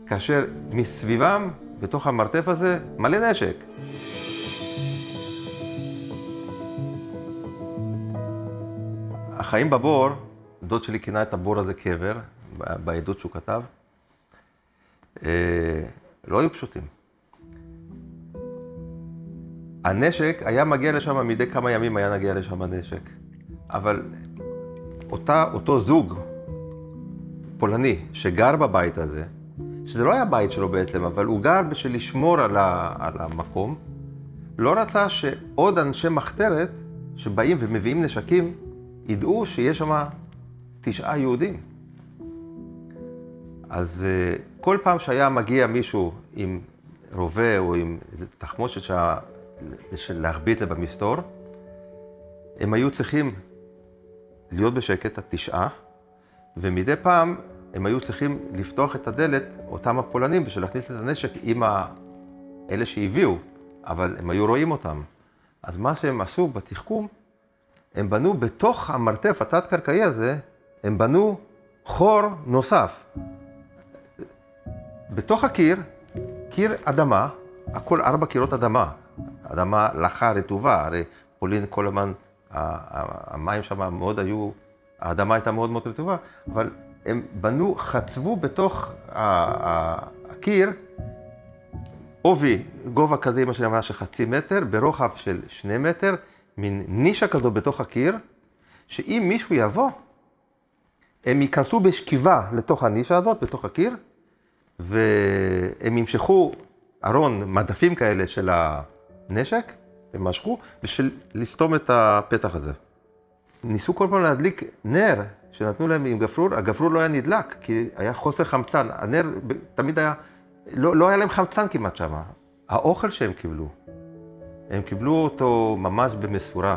כאשר מסביבם, בתוך המרתף הזה, מלא נשק. החיים בבור, דוד שלי כינה את הבור הזה קבר, בעדות שהוא כתב, לא היו פשוטים. הנשק היה מגיע לשם, מדי כמה ימים היה נגיע לשם הנשק. אבל אותו זוג פולני שגר בבית הזה, שזה לא היה בית שלו בעצם, אבל הוא גר בשביל לשמור על המקום, לא רצה שעוד אנשי מחתרת שבאים ומביאים נשקים, ידעו שיש שם 9 יהודים. אז כל פעם שהיה מגיע מישהו עם רובה או עם תחמושת של להחביא את זה במסתור, הם היו צריכים להיות בשקט, 9, ומדי פעם הם היו צריכים לפתוח את הדלת, אותם הפולנים, בשביל להכניס את הנשק עם אלה שהביאו, אבל הם היו רואים אותם. אז מה שהם עשו בתחכום, הם בנו בתוך המרתף התת-קרקעי הזה, הם בנו חור נוסף. בתוך הקיר, קיר אדמה, הכל 4 קירות אדמה. אדמה לחה רטובה, הרי פולין כל הזמן, המים שם מאוד היו, האדמה הייתה מאוד מאוד רטובה, אבל הם בנו, חצבו בתוך הקיר, עובי, גובה כזה, אמא שלי אמרה ש0.5 מטר, ברוחב של 2 מטר, מין נישה כזו בתוך הקיר, שאם מישהו יבוא, הם ייכנסו בשכיבה לתוך הנישה הזאת, בתוך הקיר, והם ימשכו ארון מדפים כאלה של הנשק, הם משכו, בשביל לסתום את הפתח הזה. ניסו כל פעם להדליק נר שנתנו להם עם גפרור, הגפרור לא היה נדלק, כי היה חוסר חמצן, הנר תמיד היה, לא היה להם חמצן כמעט שם. האוכל שהם קיבלו, הם קיבלו אותו ממש במסורה.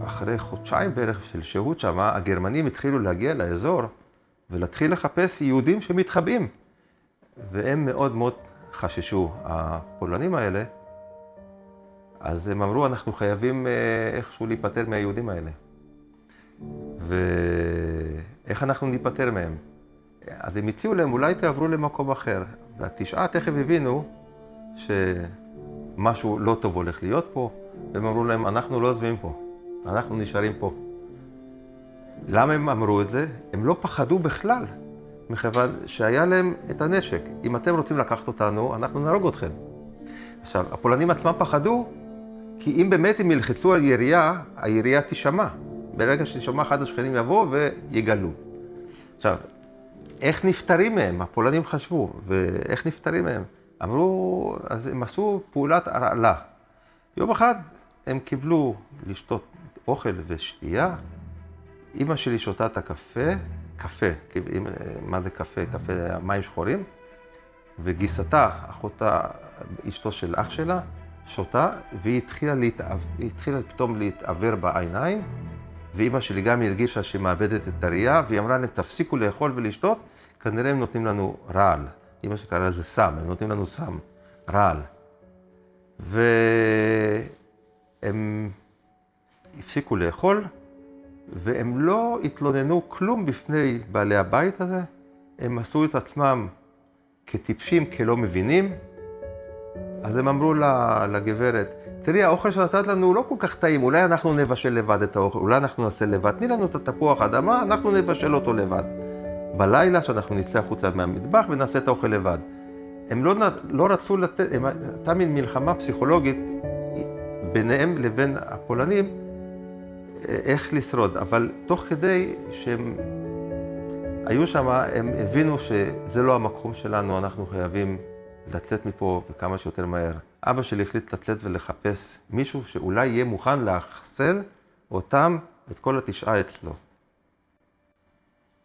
אחרי חודשיים בערך של שהות שם, הגרמנים התחילו להגיע לאזור ולהתחיל לחפש יהודים שמתחבאים. והם מאוד מאוד חששו, הפולנים האלה. אז הם אמרו, אנחנו חייבים איכשהו להיפטר מהיהודים האלה. ואיך אנחנו ניפטר מהם? אז הם הציעו להם, אולי תעברו למקום אחר. וה9 תכף הבינו שמשהו לא טוב הולך להיות פה, והם אמרו להם, אנחנו לא עוזבים פה, אנחנו נשארים פה. למה הם אמרו את זה? הם לא פחדו בכלל, מכיוון שהיה להם את הנשק. אם אתם רוצים לקחת אותנו, אנחנו נהרוג אתכם. עכשיו, הפולנים עצמם פחדו, כי אם באמת הם ילחצו על ירייה, הירייה תשמע. ברגע שתשמע, אחד השכנים יבוא ויגלו. עכשיו, איך נפטרים מהם? הפולנים חשבו, ואיך נפטרים מהם? אמרו, אז הם עשו פעולת הרעלה. יום אחד הם קיבלו לשתות אוכל ושתייה. אמא שלי שותה את הקפה, מה זה קפה? קפה מים שחורים. וגיסתה, אחותה, אשתו של אח שלה, שותה, והיא התחילה פתאום להתעבר בעיניים, ואמא שלי גם הרגישה שהיא מאבדת את הראייה, והיא אמרה להם, תפסיקו לאכול ולשתות, כנראה הם נותנים לנו רעל. אמא שקראה לזה סם, הם נותנים לנו סם, רעל. והם הפסיקו לאכול, והם לא התלוננו כלום בפני בעלי הבית הזה, הם עשו את עצמם כטיפשים, כלא מבינים. אז הם אמרו לגברת, תראי, האוכל שנתת לנו הוא לא כל כך טעים, אולי אנחנו נבשל לבד את האוכל, אולי אנחנו נעשה לבד, תני לנו את התפוח אדמה, אנחנו נבשל אותו לבד. בלילה שאנחנו נצא החוצה מהמטבח ונעשה את האוכל לבד. הם לא רצו לתת, הייתה מין מלחמה פסיכולוגית ביניהם לבין הפולנים, איך לשרוד, אבל תוך כדי שהם היו שם, הם הבינו שזה לא המקום שלנו, אנחנו חייבים לצאת מפה וכמה שיותר מהר. אבא שלי החליט לצאת ולחפש מישהו שאולי יהיה מוכן לאחסן אותם, את כל 9 אצלו.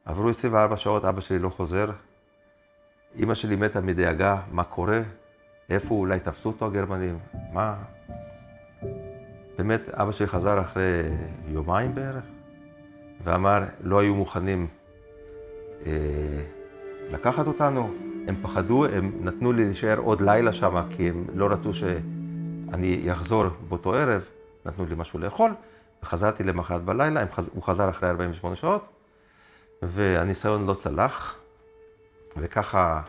עברו 24 שעות, אבא שלי לא חוזר. אמא שלי מתה מדאגה, מה קורה? איפה אולי תפסו אותו הגרמנים? מה? באמת, אבא שלי חזר אחרי יומיים בערך, ואמר, לא היו מוכנים לקחת אותנו. הם פחדו, הם נתנו לי להישאר עוד לילה שם, כי הם לא רצו שאני אחזור באותו ערב, נתנו לי משהו לאכול, וחזרתי למחרת בלילה, הוא חזר אחרי 48 שעות, והניסיון לא צלח, וככה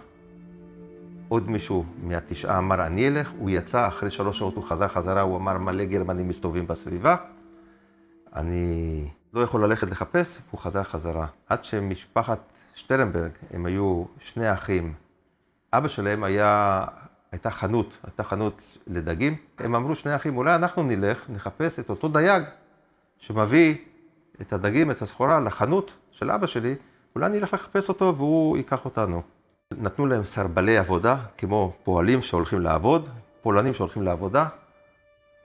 עוד מישהו מה9 אמר, אני אלך, הוא יצא, אחרי 3 שעות הוא חזר חזרה, הוא אמר, מלא גרמנים מסתובבים בסביבה, אני לא יכול ללכת לחפש, הוא חזר חזרה. עד שמשפחת שטרנברג, הם היו 2 אחים אבא שלהם הייתה חנות לדגים. הם אמרו, שני אחים, אולי אנחנו נלך, נחפש את אותו דייג שמביא את הדגים, את הסחורה, לחנות של אבא שלי, אולי נלך לחפש אותו והוא ייקח אותנו. נתנו להם סרבלי עבודה, כמו פועלים שהולכים לעבוד, פולנים שהולכים לעבודה.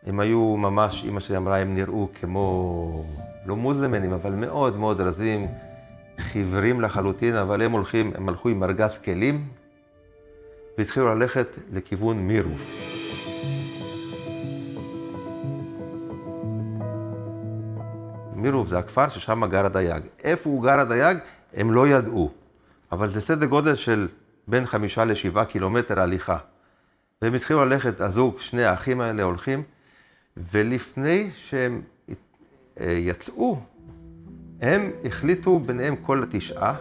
הם היו ממש, אמא שלי אמרה, הם נראו כמו, לא מוזלמנים, אבל מאוד מאוד רזים, חיוורים לחלוטין, אבל הם הלכו עם ארגז כלים, והתחילו ללכת לכיוון מירוב. מירוב זה הכפר ששם גר הדייג. איפה הוא גר הדייג, הם לא ידעו. אבל זה סדר גודל של בין 5 ל7 קילומטר הליכה. והם התחילו ללכת, הזוג, שני האחים האלה הולכים, ולפני שהם יצאו, הם החליטו ביניהם כל 9,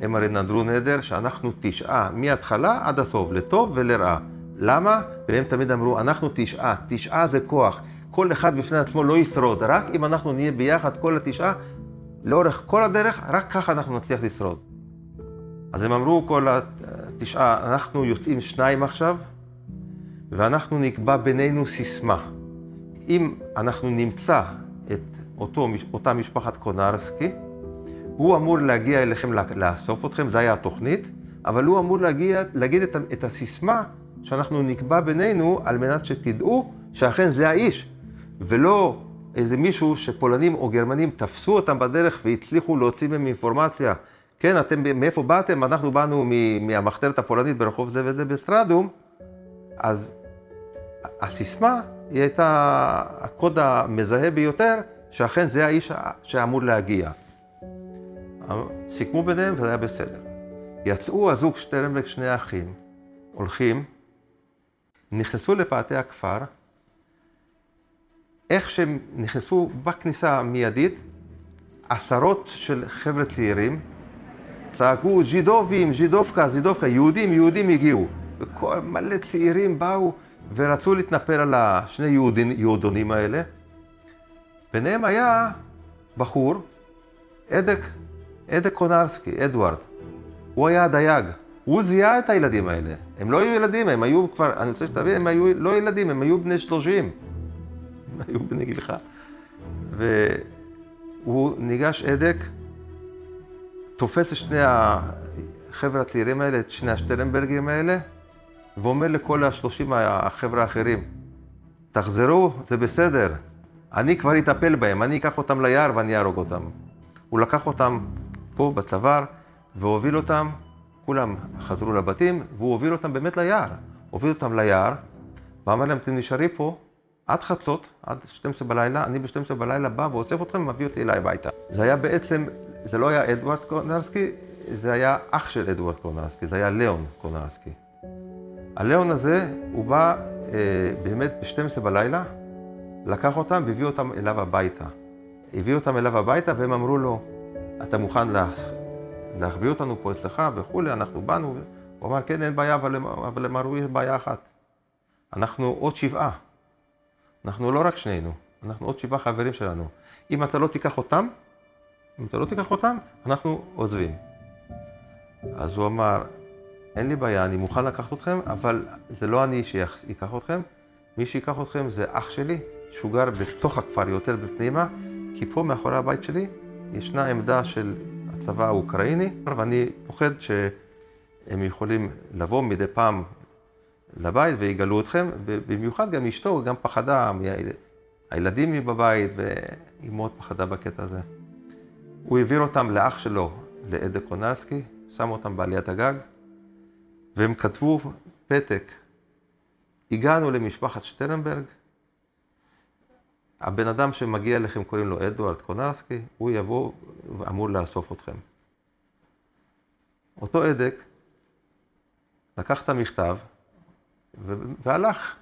הם הרי נדרו נדר שאנחנו 9 מההתחלה עד הסוף, לטוב ולרעה. למה? והם תמיד אמרו, אנחנו 9, 9 זה כוח. כל אחד בפני עצמו לא ישרוד, רק אם אנחנו נהיה ביחד כל 9, לאורך כל הדרך, רק ככה אנחנו נצליח לשרוד. אז הם אמרו כל 9, אנחנו יוצאים 2 עכשיו, ואנחנו נקבע בינינו סיסמה. אם אנחנו נמצא את אותה משפחת קונרסקי, הוא אמור להגיע אליכם לאסוף אתכם, זו הייתה התוכנית, אבל הוא אמור להגיד את הסיסמה שאנחנו נקבע בינינו, על מנת שתדעו שאכן זה האיש, ולא איזה מישהו שפולנים או גרמנים תפסו אותם בדרך והצליחו להוציא מהם אינפורמציה. כן, אתם מאיפה באתם? אנחנו באנו מהמחתרת הפולנית ברחוב זה וזה בסטרדום. אז הסיסמה היא הייתה הקוד המזהה ביותר, שאכן זה האיש שאמור להגיע. סיכמו ביניהם וזה היה בסדר. יצאו הזוג שטרנברג, שני האחים, הולכים, נכנסו לפאתי הכפר, איך שהם נכנסו בכניסה מיידית, עשרות של חבר'ה צעירים, צעקו ז'ידובים, ז'ידובקה, ז'ידובקה, יהודים הגיעו. מלא צעירים באו ורצו להתנפל על השני יהודונים האלה. ביניהם היה בחור, אדק קונרסקי, אדוארד. הוא היה הדייג. הוא זיהה את הילדים האלה. הם לא היו ילדים, הם היו כבר, אני רוצה שתבין, הם היו לא ילדים, הם היו בני 30. הם היו בני גילך. והוא ניגש אדק, תופס את שני החבר'ה הצעירים האלה, את שני השטרנברגים האלה, ואומר לכל 30 החבר'ה האחרים, תחזרו, זה בסדר. אני כבר אטפל בהם, אני אקח אותם ליער ואני אהרוג אותם. הוא לקח אותם פה בצוואר והוביל אותם, כולם חזרו לבתים, והוא הוביל אותם באמת ליער. הוביל אותם ליער, ואמר להם, אתם נשארי פה עד חצות, עד 12 בלילה, אני ב-12 בלילה בא ואוסף אתכם ומביא אותי אליי הביתה. זה היה בעצם, זה לא היה אדוארד קונרסקי, זה היה אח של אדוארד קונרסקי, זה היה ליאון קונרסקי. הליאון הזה, הוא בא באמת ב-12 בלילה, לקח אותם והביא אותם אליו הביתה. הביא אותם אליו הביתה והם אמרו לו, אתה מוכן להחביא אותנו פה אצלך וכולי, אנחנו באנו. הוא אמר, כן, אין בעיה, אבל הם אמרו, יש בעיה אחת. אנחנו עוד 7. אנחנו לא רק שנינו, אנחנו עוד 7 חברים שלנו. אם אתה לא תיקח אותם, אנחנו עוזבים. אז הוא אמר, אין לי בעיה, אני מוכן לקחת אתכם, אבל זה לא אני שיקח אתכם. מי שיקח אתכם זה אח שלי, שהוא גר בתוך הכפר יותר בפנימה, כי פה מאחורי הבית שלי ישנה עמדה של הצבא האוקראיני, ואני פוחד שהם יכולים לבוא מדי פעם לבית ויגלו אתכם, ובמיוחד גם אשתו, גם פחדה, הילדים בבית, והיא מאוד פחדה בקטע הזה. הוא העביר אותם לאח שלו, לאדק קונרסקי, שם אותם בעליית הגג, והם כתבו פתק, הגענו למשפחת שטרנברג, הבן אדם שמגיע לכם קוראים לו אדוארד קונרסקי, הוא יבוא ואמור לאסוף אתכם. אותו אדק לקח את המכתב והלך.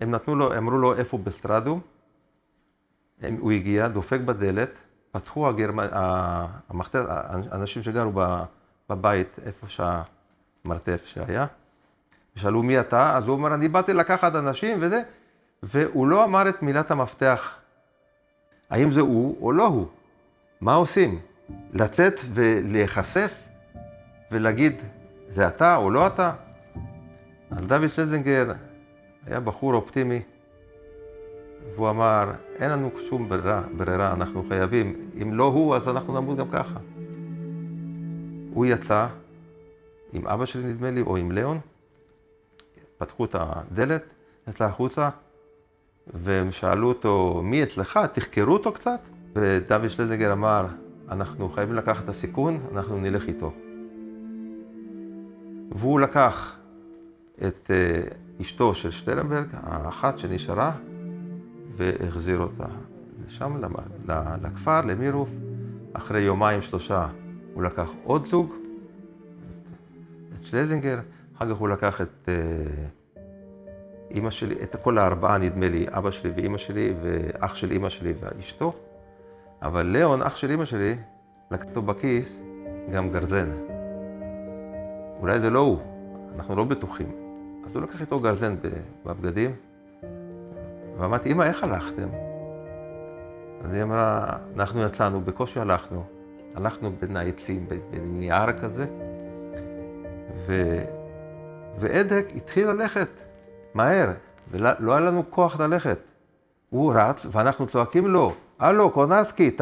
הם נתנו לו, אמרו לו איפה בסטרדום, הוא הגיע, דופק בדלת, פתחו האנשים שגרו בבית, איפה שהמרתף שהיה, ושאלו מי אתה, אז הוא אומר, אני באתי לקחת אנשים וזה, והוא לא אמר את מילת המפתח. האם זה הוא או לא הוא? מה עושים? לצאת ולהיחשף ולהגיד, זה אתה או לא אתה? אז דוד שלזינגר היה בחור אופטימי, והוא אמר, אין לנו שום ברירה, אנחנו חייבים, אם לא הוא, אז אנחנו נמות גם ככה. הוא יצא עם אבא שלי נדמה לי, או עם ליאון, פתחו את הדלת, יצא החוצה, והם שאלו אותו, מי אצלך? תחקרו אותו קצת? ודוד שלזינגר אמר, אנחנו חייבים לקחת את הסיכון, אנחנו נלך איתו. והוא לקח את אשתו של שטרנברג, האחת שנשארה, והחזיר אותה לשם, לכפר, למירוף. אחרי יומיים שלושה הוא לקח עוד זוג, את שלזינגר, אחר כך הוא לקח את אמא שלי, את כל הארבעה נדמה לי, אבא שלי ואמא שלי, ואח של אמא שלי ואשתו. אבל ליאון, אח של אמא שלי, לקח אותו בכיס גם גרזן. אולי זה לא הוא, אנחנו לא בטוחים. אז הוא לקח איתו גרזן בבגדים, ואמרתי, אמא, איך הלכתם? אז היא אמרה, אנחנו יצאנו, בקושי הלכנו בין העצים, בין יער כזה, ועדק התחיל ללכת מהר, ולא היה לנו כוח ללכת. הוא רץ, ואנחנו צועקים לו, הלו, קורנרסקי,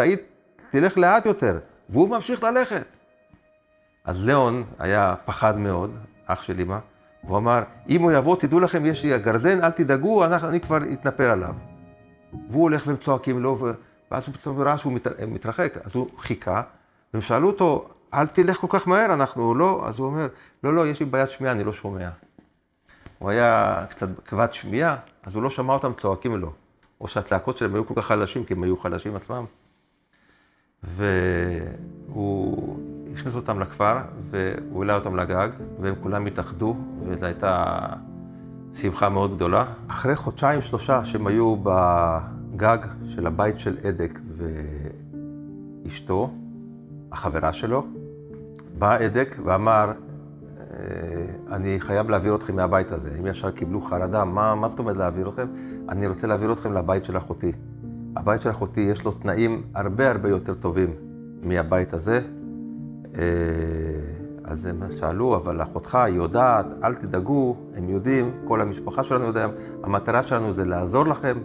תלך לאט יותר, והוא ממשיך ללכת. אז ליאון היה פחד מאוד, אח של אמא, והוא אמר, אם הוא יבוא, תדעו לכם, יש לי הגרזן, אל תדאגו, אני כבר אתנפל עליו. והוא הולך והם צועקים לו, ואז הוא פתאום ראה שהוא מתרחק, אז הוא חיכה, והם שאלו אותו, אל תלך כל כך מהר, אנחנו לא, אז הוא אומר, לא, יש לי בעיית שמיעה, אני לא שומע. הוא היה קצת כבד שמיעה, אז הוא לא שמע אותם צועקים לו, או שהצעקות שלהם היו כל כך חלשים, כי הם היו חלשים עצמם. והוא הכניס אותם לכפר, והוא העלה אותם לגג, והם כולם התאחדו, וזו הייתה שמחה מאוד גדולה. אחרי חודשיים שלושה שהם היו בגג של הבית של עדק ואשתו, החברה שלו, בא עדק ואמר, אני חייב להעביר אתכם מהבית הזה. הם ישר קיבלו חרדה, מה זאת אומרת להעביר אתכם? אני רוצה להעביר אתכם לבית של אחותי. הבית של אחותי יש לו תנאים הרבה יותר טובים מהבית הזה. אז הם שאלו, אבל אחותך היא יודעת, אל תדאגו, הם יודעים, כל המשפחה שלנו יודעים, המטרה שלנו זה לעזור לכם.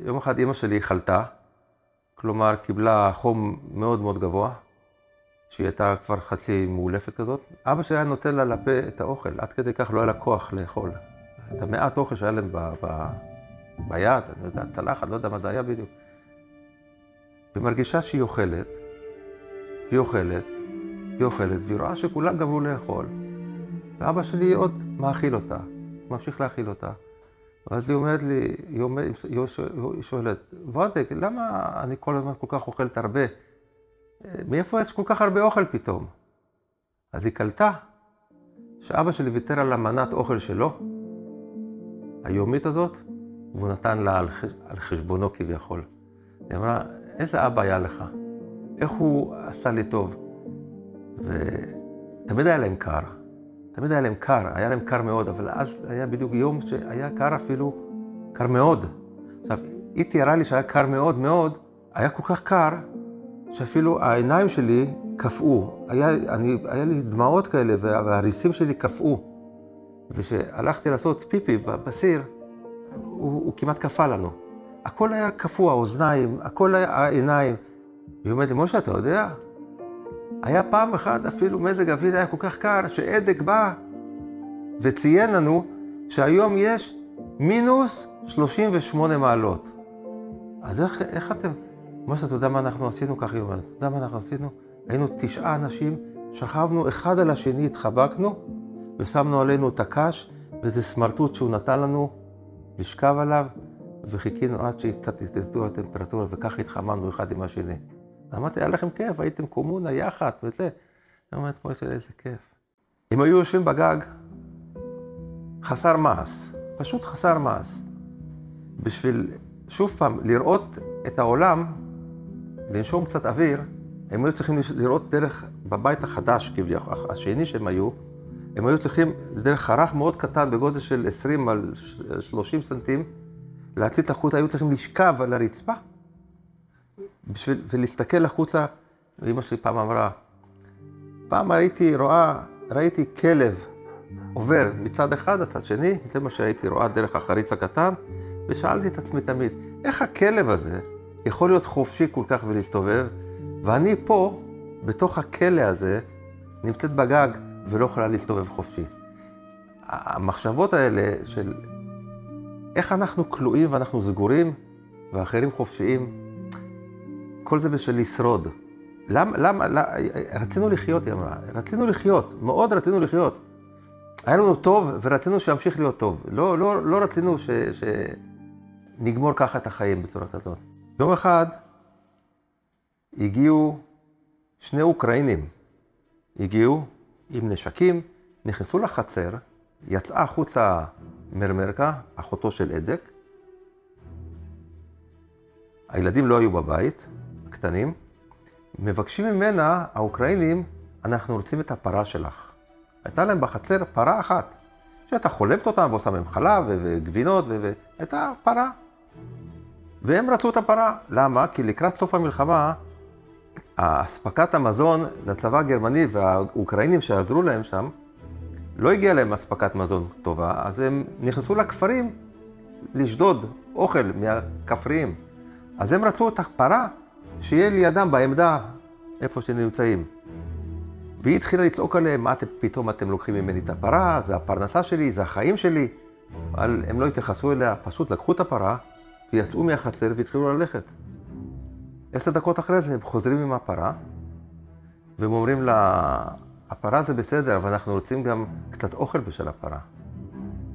יום אחד אמא שלי חלתה, כלומר קיבלה חום מאוד גבוה, שהיא הייתה כבר חצי מאולפת כזאת. אבא שלי היה נותן לה לפה את האוכל, עד כדי כך לא היה לה כוח לאכול. את המעט אוכל שהיה להם ביד, אני יודע, תלחת, לא יודע מה זה היה בדיוק. והיא מרגישה שהיא אוכלת, והיא רואה שכולם גמרו לאכול. ואבא שלי עוד מאכיל אותה, ממשיך להאכיל אותה. ואז היא אומרת לי, היא שואלת, וודק, למה אני כל הזמן כל כך אוכלת הרבה? מאיפה יש כל כך הרבה אוכל פתאום? אז היא קלטה שאבא שלי ויתר על המנת אוכל שלו, היומית הזאת, והוא נתן לה על חשבונו כביכול. היא אמרה, איזה אבא היה לך? איך הוא עשה לי טוב? ותמיד היה להם קר. היה להם קר מאוד, אבל אז היה בדיוק יום שהיה קר אפילו, קר מאוד. עכשיו, היא תיארה לי שהיה קר מאוד, היה כל כך קר, שאפילו העיניים שלי קפאו. היה לי דמעות כאלה, והריסים שלי קפאו. וכשהלכתי לעשות פיפי בסיר, הוא כמעט קפא לנו. הכל היה קפוא, האוזניים, הכל היה העיניים. היא אומרת לי, משה, אתה יודע? היה פעם אחת אפילו מזג האוויר היה כל כך קר, שעדק בא וציין לנו שהיום יש מינוס 38 מעלות. אז איך אתם... משה, אתה יודע מה אנחנו עשינו? כך היא אומרת. אתה יודע מה אנחנו עשינו? היינו 9 אנשים, שכבנו אחד על השני, התחבקנו, ושמנו עלינו את הקש, וזה סמרטוט שהוא נתן לנו לשכב עליו, וחיכינו עד שקצת הסתדרו הטמפרטורה, וכך התחממנו אחד עם השני. אמרתי, היה לכם כיף, הייתם קומונה יחד, וזה. אני אומרת, כמו שלי, איזה כיף. הם היו יושבים בגג, חסר מעש, פשוט חסר מעש. בשביל, שוב פעם, לראות את העולם, לנשום קצת אוויר, הם היו צריכים לראות דרך, בבית החדש, כביכול, השני שהם היו צריכים דרך חרך מאוד קטן, בגודל של 20 על 30 סנטים, להציץ החוצה, היו צריכים לשכב על הרצפה, ולהסתכל החוצה, ואמא שלי פעם אמרה, פעם ראיתי כלב עובר מצד אחד לצד שני, זה מה שהייתי רואה דרך החריץ הקטן, ושאלתי את עצמי תמיד, איך הכלב הזה יכול להיות חופשי כל כך ולהסתובב, ואני פה, בתוך הכלא הזה, נמצאת בגג ולא יכולה להסתובב חופשי. המחשבות האלה של איך אנחנו כלואים ואנחנו סגורים, ואחרים חופשיים, כל זה בשביל לשרוד. למה? רצינו לחיות, היא אמרה. רצינו לחיות, מאוד רצינו לחיות. היה לנו טוב ורצינו שימשיך להיות טוב. לא רצינו שנגמור ככה את החיים בצורה כזאת. יום אחד הגיעו 2 אוקראינים. הגיעו עם נשקים, נכנסו לחצר, יצאה החוצה מרמרקה, אחותו של אדק. הילדים לא היו בבית, קטנים. מבקשים ממנה, האוקראינים, אנחנו רוצים את הפרה שלך. הייתה להם בחצר פרה אחת, שהייתה חולבת אותם ועושה מהם חלב וגבינות, והייתה פרה. והם רצו את הפרה. למה? כי לקראת סוף המלחמה, אספקת המזון לצבא הגרמני והאוקראינים שעזרו להם שם, לא הגיע להם אספקת מזון טובה, אז הם נכנסו לכפרים לשדוד אוכל מהכפריים. אז הם רצו את הפרה שיהיה לידם בעמדה איפה שנמצאים. והיא התחילה לצעוק עליהם, מה פתאום אתם לוקחים ממני את הפרה? זה הפרנסה שלי, זה החיים שלי. אבל הם לא התייחסו אליה, פשוט לקחו את הפרה ויצאו מהחצר והתחילו ללכת. 10 דקות אחרי זה הם חוזרים עם הפרה, והם אומרים לה, הפרה זה בסדר, אבל אנחנו רוצים גם קצת אוכל בשביל הפרה.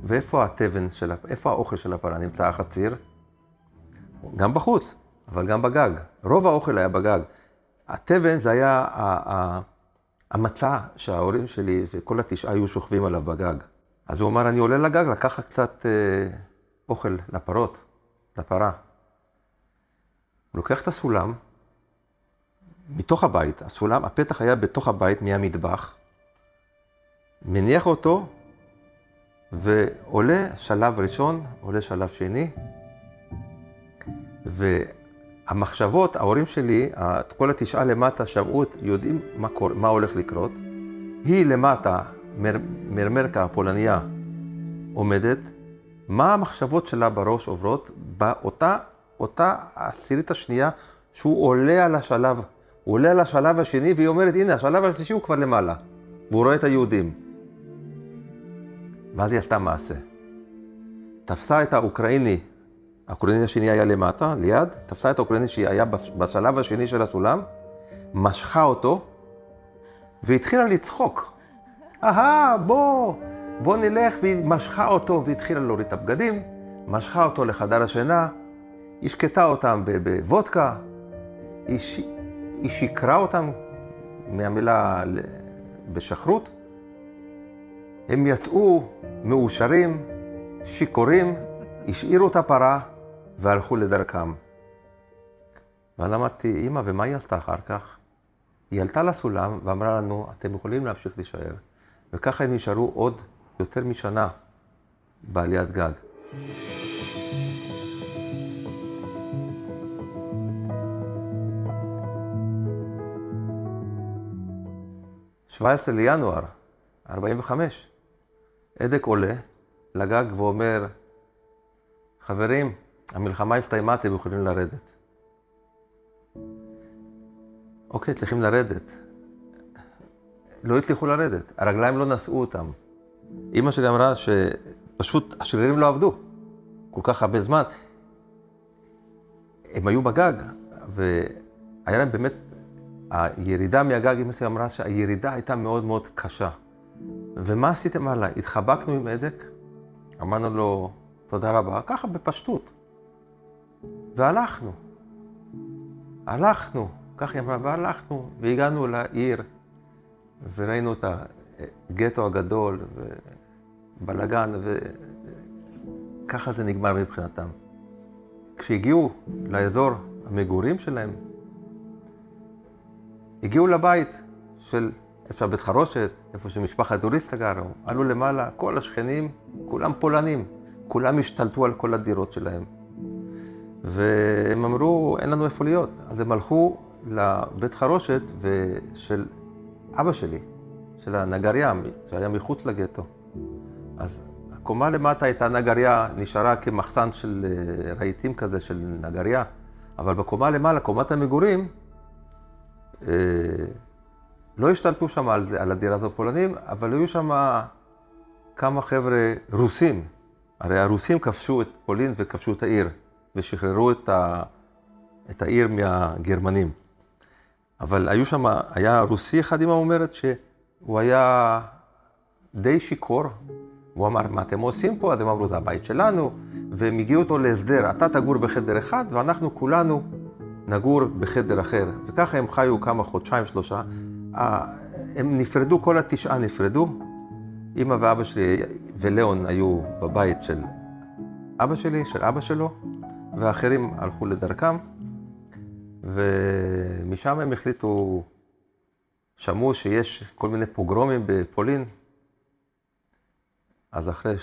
ואיפה איפה האוכל של הפרה? נמצא החציר? גם בחוץ, אבל גם בגג. רוב האוכל היה בגג. התבן זה היה המצע שההורים שלי וכל 9 היו שוכבים עליו בגג. אז הוא אמר, אני עולה לגג לקחת קצת אוכל לפרות, לפרה. הוא לוקח את הסולם, מתוך הבית, הסולם, הפתח היה בתוך הבית מהמטבח, מניח אותו, ועולה שלב ראשון, עולה שלב שני, והמחשבות, ההורים שלי, כל 9 למטה שמעו, יודעים מה הולך לקרות. היא למטה, מרמרקה הפולניה, עומדת, מה המחשבות שלה בראש עוברות, אותה העשירית השנייה, שהוא עולה על השלב, הוא עולה על השלב השני, והיא אומרת, הנה, השלב השלישי הוא כבר למעלה, והוא רואה את היהודים. ואז היא עשתה מעשה. תפסה את האוקראיני השני היה למטה, ליד, תפסה את האוקראיני שהיה בשלב השני של הסולם, משכה אותו, והתחילה לצחוק. בוא נלך, והיא משכה אותו, והתחילה להוריד את הבגדים, משכה אותו לחדר השינה, השקטה אותם בוודקה, היא שיקרה אותם מהמילה בשחרות. הם יצאו מאושרים, שיקורים, השאירו את הפרה והלכו לדרכם. ואני אמרתי, אמא, ומה היא עשתה אחר כך? היא עלתה לסולם ואמרה לנו, אתם יכולים להמשיך להישאר. וככה הם נשארו עוד יותר משנה בעליית גג. 17 לינואר 45, אדק עולה לגג ואומר, חברים, המלחמה הסתיימה, אתם יכולים לרדת. אוקיי, צריכים לרדת. לא הצליחו לרדת, הרגליים לא נשאו אותם. אמא שלי אמרה שפשוט השרירים לא עבדו כל כך הרבה זמן. הם היו בגג, והיה להם באמת, הירידה מהגג, אמא שלי אמרה שהירידה הייתה מאוד מאוד קשה. ומה עשיתם הלאה? התחבקנו עם אדק, אמרנו לו תודה רבה, ככה בפשטות. והלכנו. כך היא אמרה, והלכנו, והגענו לעיר, וראינו את הגטו הגדול, ובלגן, וככה זה נגמר מבחינתם. כשהגיעו לאזור המגורים שלהם, הגיעו לבית של איפה בית חרושת, איפה שמשפחת דוריסטה גרו, עלו למעלה, כל השכנים, כולם פולנים, כולם השתלטו על כל הדירות שלהם. והם אמרו, אין לנו איפה להיות. אז הם הלכו לבית חרושת של אבא שלי, של הנגריה, שהיה מחוץ לגטו. אז הקומה למטה הייתה נגריה, נשארה כמחסן של רהיטים כזה של נגריה, אבל בקומה למעלה, קומת המגורים, לא השתלטו שם על הדירה הזאת פולנים, אבל היו שם כמה חבר'ה רוסים. הרי הרוסים כבשו את פולין וכבשו את העיר, ושחררו את העיר מהגרמנים. אבל היו שם, היה רוסי אחד, אמא אומרת, שהוא היה די שיכור. הוא אמר, מה אתם עושים פה? אז הם אמרו, זה הבית שלנו, והם הגיעו אותו להסדר. אתה תגור בחדר אחד, ואנחנו כולנו נגור בחדר אחר. וככה הם חיו כמה חודשיים, 3. הם נפרדו, כל 9 נפרדו. אמא ואבא שלי ולאון היו בבית של אבא שלי, של אבא שלו, והאחרים הלכו לדרכם. ומשם הם החליטו, שמעו שיש כל מיני פוגרומים בפולין. אז אחרי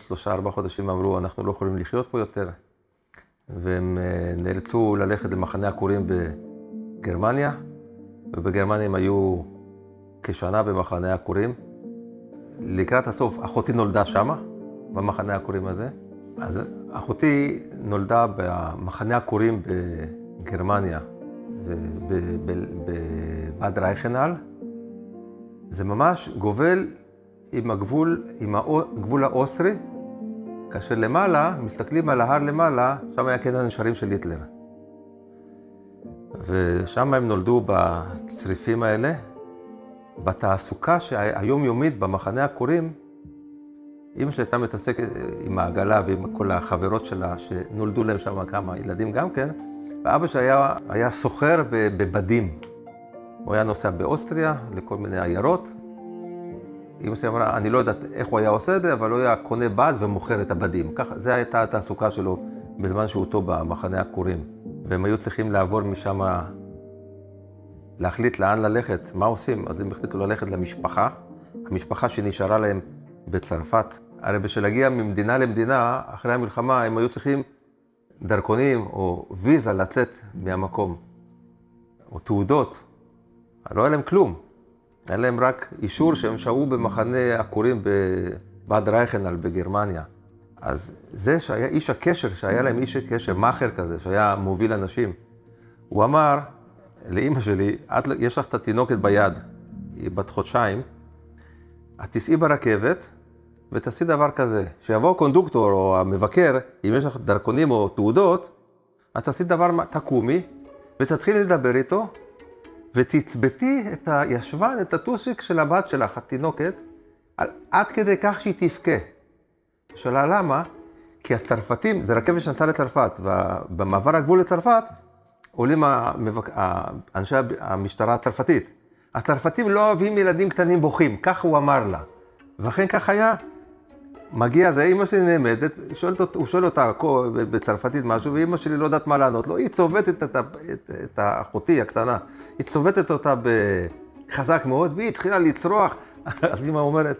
3-4 חודשים אמרו, אנחנו לא יכולים לחיות פה יותר. והם נאלצו ללכת למחנה עקורים בגרמניה, ובגרמניה הם היו כשנה במחנה עקורים. לקראת הסוף, אחותי נולדה שמה, במחנה עקורים הזה. אז אחותי נולדה במחנה עקורים בגרמניה, בבד רייכנהל. זה ממש גובל עם הגבול האוסטרי, כאשר למעלה, מסתכלים על ההר למעלה, שם היה קטע הנשארים של היטלר. ושם הם נולדו בצריפים האלה. בתעסוקה היומיומית במחנה עקורים, אמא שהייתה מתעסקת עם העגלה ועם כל החברות שלה, שנולדו להם שם כמה ילדים גם כן, ואבא שהיה סוחר בבדים. הוא היה נוסע באוסטריה לכל מיני עיירות. אמא שלי אמרה, אני לא יודעת איך הוא היה עושה את זה, אבל הוא היה קונה בד ומוכר את הבדים. ככה, זו הייתה התעסוקה שלו בזמן שהוא אותו במחנה עקורים. והם היו צריכים לעבור משם, להחליט לאן ללכת, מה עושים. אז הם החליטו ללכת למשפחה, המשפחה שנשארה להם בצרפת. הרי בשביל להגיע ממדינה למדינה, אחרי המלחמה, הם היו צריכים דרכונים או ויזה לצאת מהמקום, או תעודות. לא היה להם כלום. היה להם רק אישור שהם שהו במחנה עקורים בבד רייכנהל בגרמניה. אז זה שהיה איש הקשר, שהיה להם איש קשר, מאחר כזה, שהיה מוביל אנשים. הוא אמר לאמא שלי, יש לך את התינוקת ביד, היא בת חודשיים, את תיסעי ברכבת ותעשי דבר כזה, שיבוא הקונדוקטור או המבקר, אם יש לך דרכונים או תעודות, את תעשי דבר, תקומי ותתחילי לדבר איתו, ותצבטי את הישבן, את הטוסיק של הבת שלך, התינוקת, עד כדי כך שהיא תבכה. שאלה למה? כי הצרפתים, זה רכבת שנסעה לצרפת, ובמעבר הגבול לצרפת, עולים אנשי המשטרה הצרפתית. הצרפתים לא אוהבים ילדים קטנים בוכים, כך הוא אמר לה. ואכן כך היה. מגיע זה, אמא שלי נעמדת, הוא שואל אותה בצרפתית משהו, ואמא שלי לא יודעת מה לענות לו. היא צובטת את אחותי הקטנה, היא צובטת אותה חזק מאוד, והיא התחילה לצרוח. אז אמא אומרת,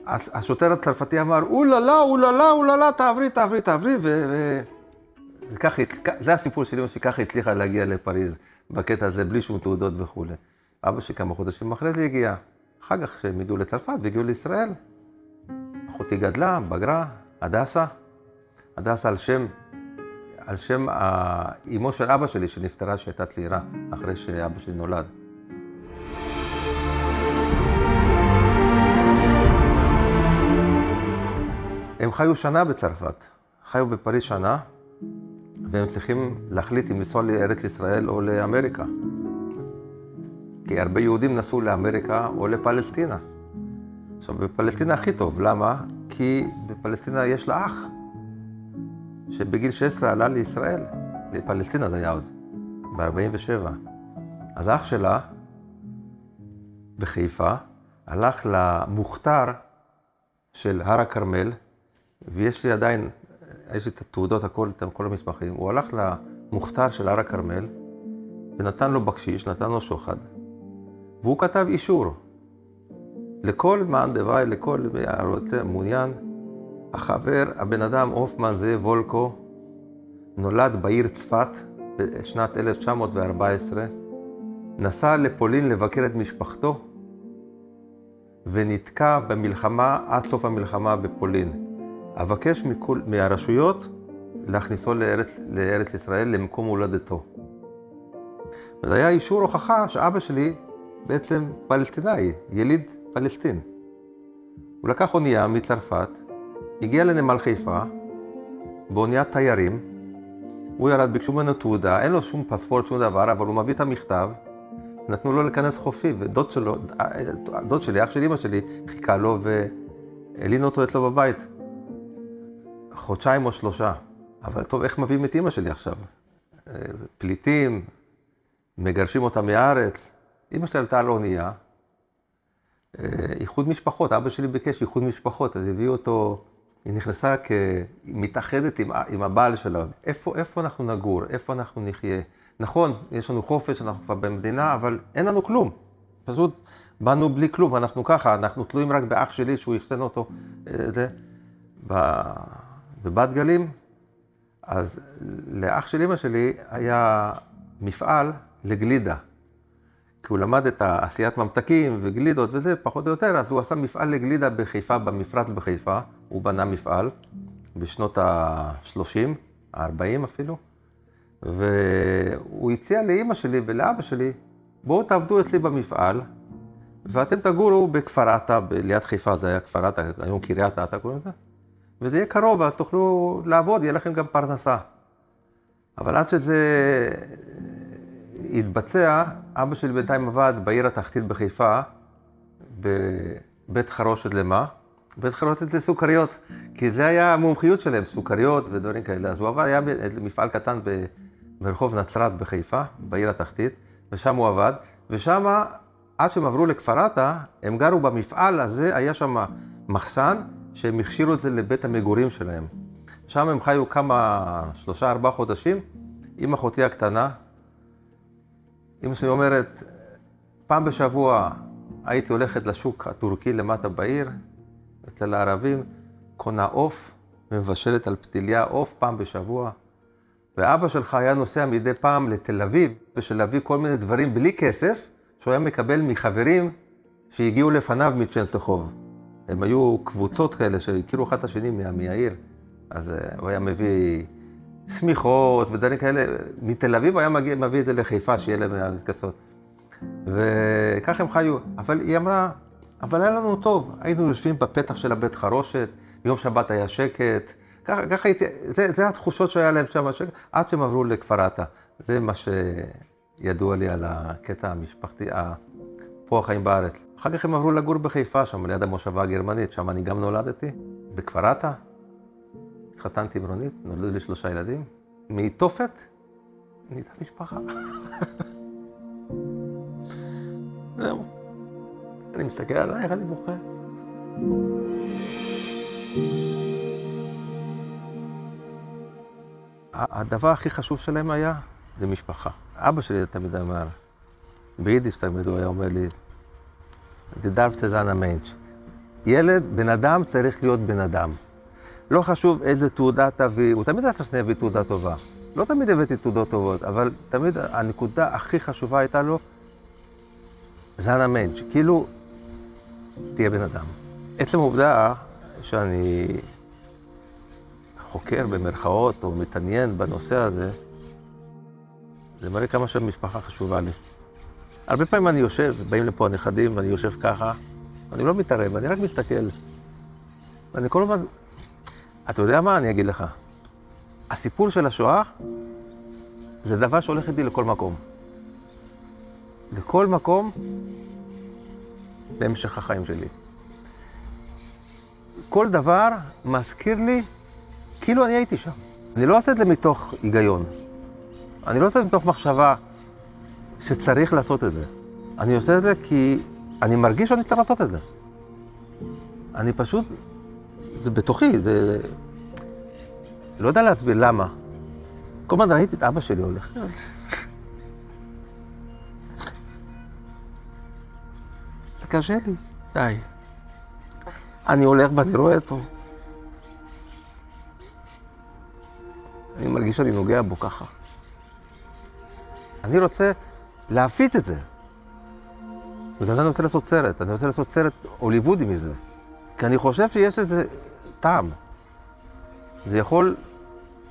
השוטר הצרפתי אמר, אוללה, תעברי, וכך, זה הסיפור של אמא שככה הצליחה להגיע לפריז, בקטע הזה, בלי שום תעודות וכו'. אבא שכמה חודשים אחרי זה הגיע. אחר כך שהם הגיעו לצרפת והגיעו לישראל. אחותי גדלה, בגרה, הדסה על שם אמו של אבא שלי שנפטרה שהייתה צעירה, אחרי שאבא שלי נולד. הם חיו שנה בצרפת, חיו בפריז שנה, והם צריכים להחליט אם לנסוע לארץ ישראל או לאמריקה. כי הרבה יהודים נסעו לאמריקה או לפלסטינה. עכשיו, בפלסטינה הכי טוב. למה? כי בפלסטינה יש לה אח, שבגיל 16 עלה לישראל. לפלסטינה זה היה עוד, ב-47. אז האח שלה, בחיפה, הלך למוכתר של הר הכרמל, ויש לי עדיין, יש לי את התעודות, כל המסמכים. הוא הלך למוכתר של הר הכרמל, ונתן לו בקשיש, נתן לו שוחד. והוא כתב אישור. לכל מאן דוואי, לכל מעוניין, החבר, הבן אדם הופמן זה וולקו, נולד בעיר צפת בשנת 1914, נסע לפולין לבקר את משפחתו, ונתקע במלחמה, עד סוף המלחמה בפולין. אבקש מהרשויות להכניסו לארץ ישראל, למקום הולדתו. וזה היה אישור הוכחה שאבא שלי בעצם פלסטינאי, יליד פלסטין. הוא לקח אונייה מצרפת, הגיע לנמל חיפה, באוניית תיירים, הוא ירד, ביקשו ממנו תעודה, אין לו שום פספורט, שום דבר, אבל הוא מביא את המכתב, נתנו לו להיכנס חופשי, ודוד שלי, אח של אמא שלי, חיכה לו והלינו אותו אצלו בבית. חודשיים או 3. אבל טוב, איך מביאים את אמא שלי עכשיו? פליטים, מגרשים אותה מארץ. אמא שלי עלתה על אונייה, איחוד משפחות, אבא שלי ביקש איחוד משפחות, אז הביאו אותו, היא נכנסה כמתאחדת עם הבעל שלה. איפה אנחנו נגור? איפה אנחנו נחיה? נכון, יש לנו חופש, אנחנו כבר במדינה, אבל אין לנו כלום. פשוט באנו בלי כלום, אנחנו ככה, אנחנו תלויים רק באח שלי שהוא יחסן אותו בבת גלים. אז לאח של אמא שלי היה מפעל לגלידה. כי הוא למד את עשיית ממתקים וגלידות וזה, פחות או יותר, אז הוא עשה מפעל לגלידה בחיפה, במפרץ בחיפה. הוא בנה מפעל בשנות ה-30, ה-40 אפילו. והוא הציע לאמא שלי ולאבא שלי, בואו תעבדו אצלי במפעל, ואתם תגורו בכפר עטה, ליד חיפה, זה היה כפר עטה, היום קריית עטה קוראים לזה. וזה יהיה קרוב, אז תוכלו לעבוד, יהיה לכם גם פרנסה. אבל עד שזה התבצע, אבא שלי בינתיים עבד בעיר התחתית בחיפה, בבית חרושת למה? בית חרושת לסוכריות, כי זה היה המומחיות שלהם, סוכריות ודברים כאלה. אז הוא עבד, היה מפעל קטן ברחוב נצרת בחיפה, בעיר התחתית, ושם הוא עבד, ושם, עד שהם עברו לכפר עטה, הם גרו במפעל הזה, היה שם מחסן, שהם הכשירו את זה לבית המגורים שלהם. שם הם חיו 3-4 חודשים, עם אחותי הקטנה. אמא שלי אומרת, פעם בשבוע הייתי הולכת לשוק הטורקי למטה בעיר, אצל הערבים, קונה עוף, ומבשלת על פתיליה עוף פעם בשבוע. ואבא שלך היה נוסע מדי פעם לתל אביב, בשביל להביא כל מיני דברים בלי כסף, שהוא היה מקבל מחברים שהגיעו לפניו מצ'נסטחוב. הם היו קבוצות כאלה שהכירו אחד את השני מהעיר. אז הוא היה מביא סמיכות ודברים כאלה. מתל אביב הוא היה מביא את זה לחיפה, שיהיה להם להתכסות. וכך הם חיו. אבל היא אמרה, אבל היה לנו טוב. היינו יושבים בפתח של הבית חרושת, ביום שבת היה שקט. ככה הייתי, זה התחושות שהיה להם שם שקט, עד שהם עברו לכפר עטה. זה מה שידוע לי על הקטע המשפחתי, פה החיים בארץ. אחר כך הם עברו לגור בחיפה, שם ליד המושבה הגרמנית, שם אני גם נולדתי, בכפר עטה. התחתנתי עם רונית, נולדו לי 3 ילדים. מתופת, נהייתה משפחה. זהו. אני מסתכל עלייך, אני בוכה. הדבר הכי חשוב שלהם היה, זה משפחה. אבא שלי תמיד אמר, ביידיש תמיד הוא היה אומר לי, זה דארפט זן המנש. ילד, בן אדם צריך להיות בן אדם. לא חשוב איזה תעודה תביא, הוא תמיד עשה שאני אביא תעודה טובה. לא תמיד הבאתי תעודות טובות, אבל תמיד הנקודה הכי חשובה הייתה לו, זן המנש, כאילו, תהיה בן אדם. עצם העובדה שאני חוקר במרכאות או מתעניין בנושא הזה, זה מראה כמה שהמשפחה חשובה לי. הרבה פעמים אני יושב, באים לפה הנכדים ואני יושב ככה, אני לא מתערב, אני רק מסתכל. ואני כל הזמן, אתה יודע מה? אני אגיד לך. הסיפור של השואה זה דבר שהולך איתי לכל מקום. לכל מקום בהמשך החיים שלי. כל דבר מזכיר לי כאילו אני הייתי שם. אני לא עושה את זה מתוך היגיון. אני לא עושה את זה מתוך מחשבה שצריך לעשות את זה. אני עושה את זה כי אני מרגיש שאני צריך לעשות את זה. אני פשוט, זה בתוכי, זה... לא יודע להסביר למה. כל הזמן ראיתי את אבא שלי הולך. זה קשה לי, די. אני הולך ואני רואה אותו. אני מרגיש שאני נוגע בו ככה. אני רוצה להפיץ את זה. בגלל זה אני רוצה לעשות סרט. אני רוצה לעשות סרט הוליוודי מזה. כי אני חושב שיש איזה טעם. זה יכול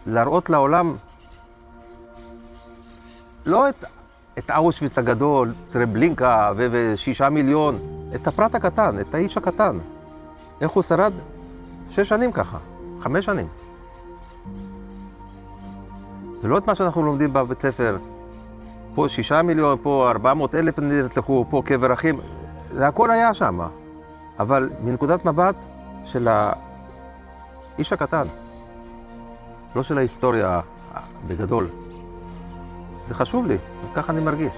להראות לעולם לא את אושוויץ הגדול, טרבלינקה ו6 מיליון, את הפרט הקטן, את האיש הקטן. איך הוא שרד 6 שנים ככה, 5 שנים. ולא את מה שאנחנו לומדים בבית ספר. פה 6 מיליון, פה 400,000 נרצחו, פה קבר אחים. זה הכל היה שם. אבל מנקודת מבט של האיש הקטן, לא של ההיסטוריה בגדול. זה חשוב לי, ככה אני מרגיש.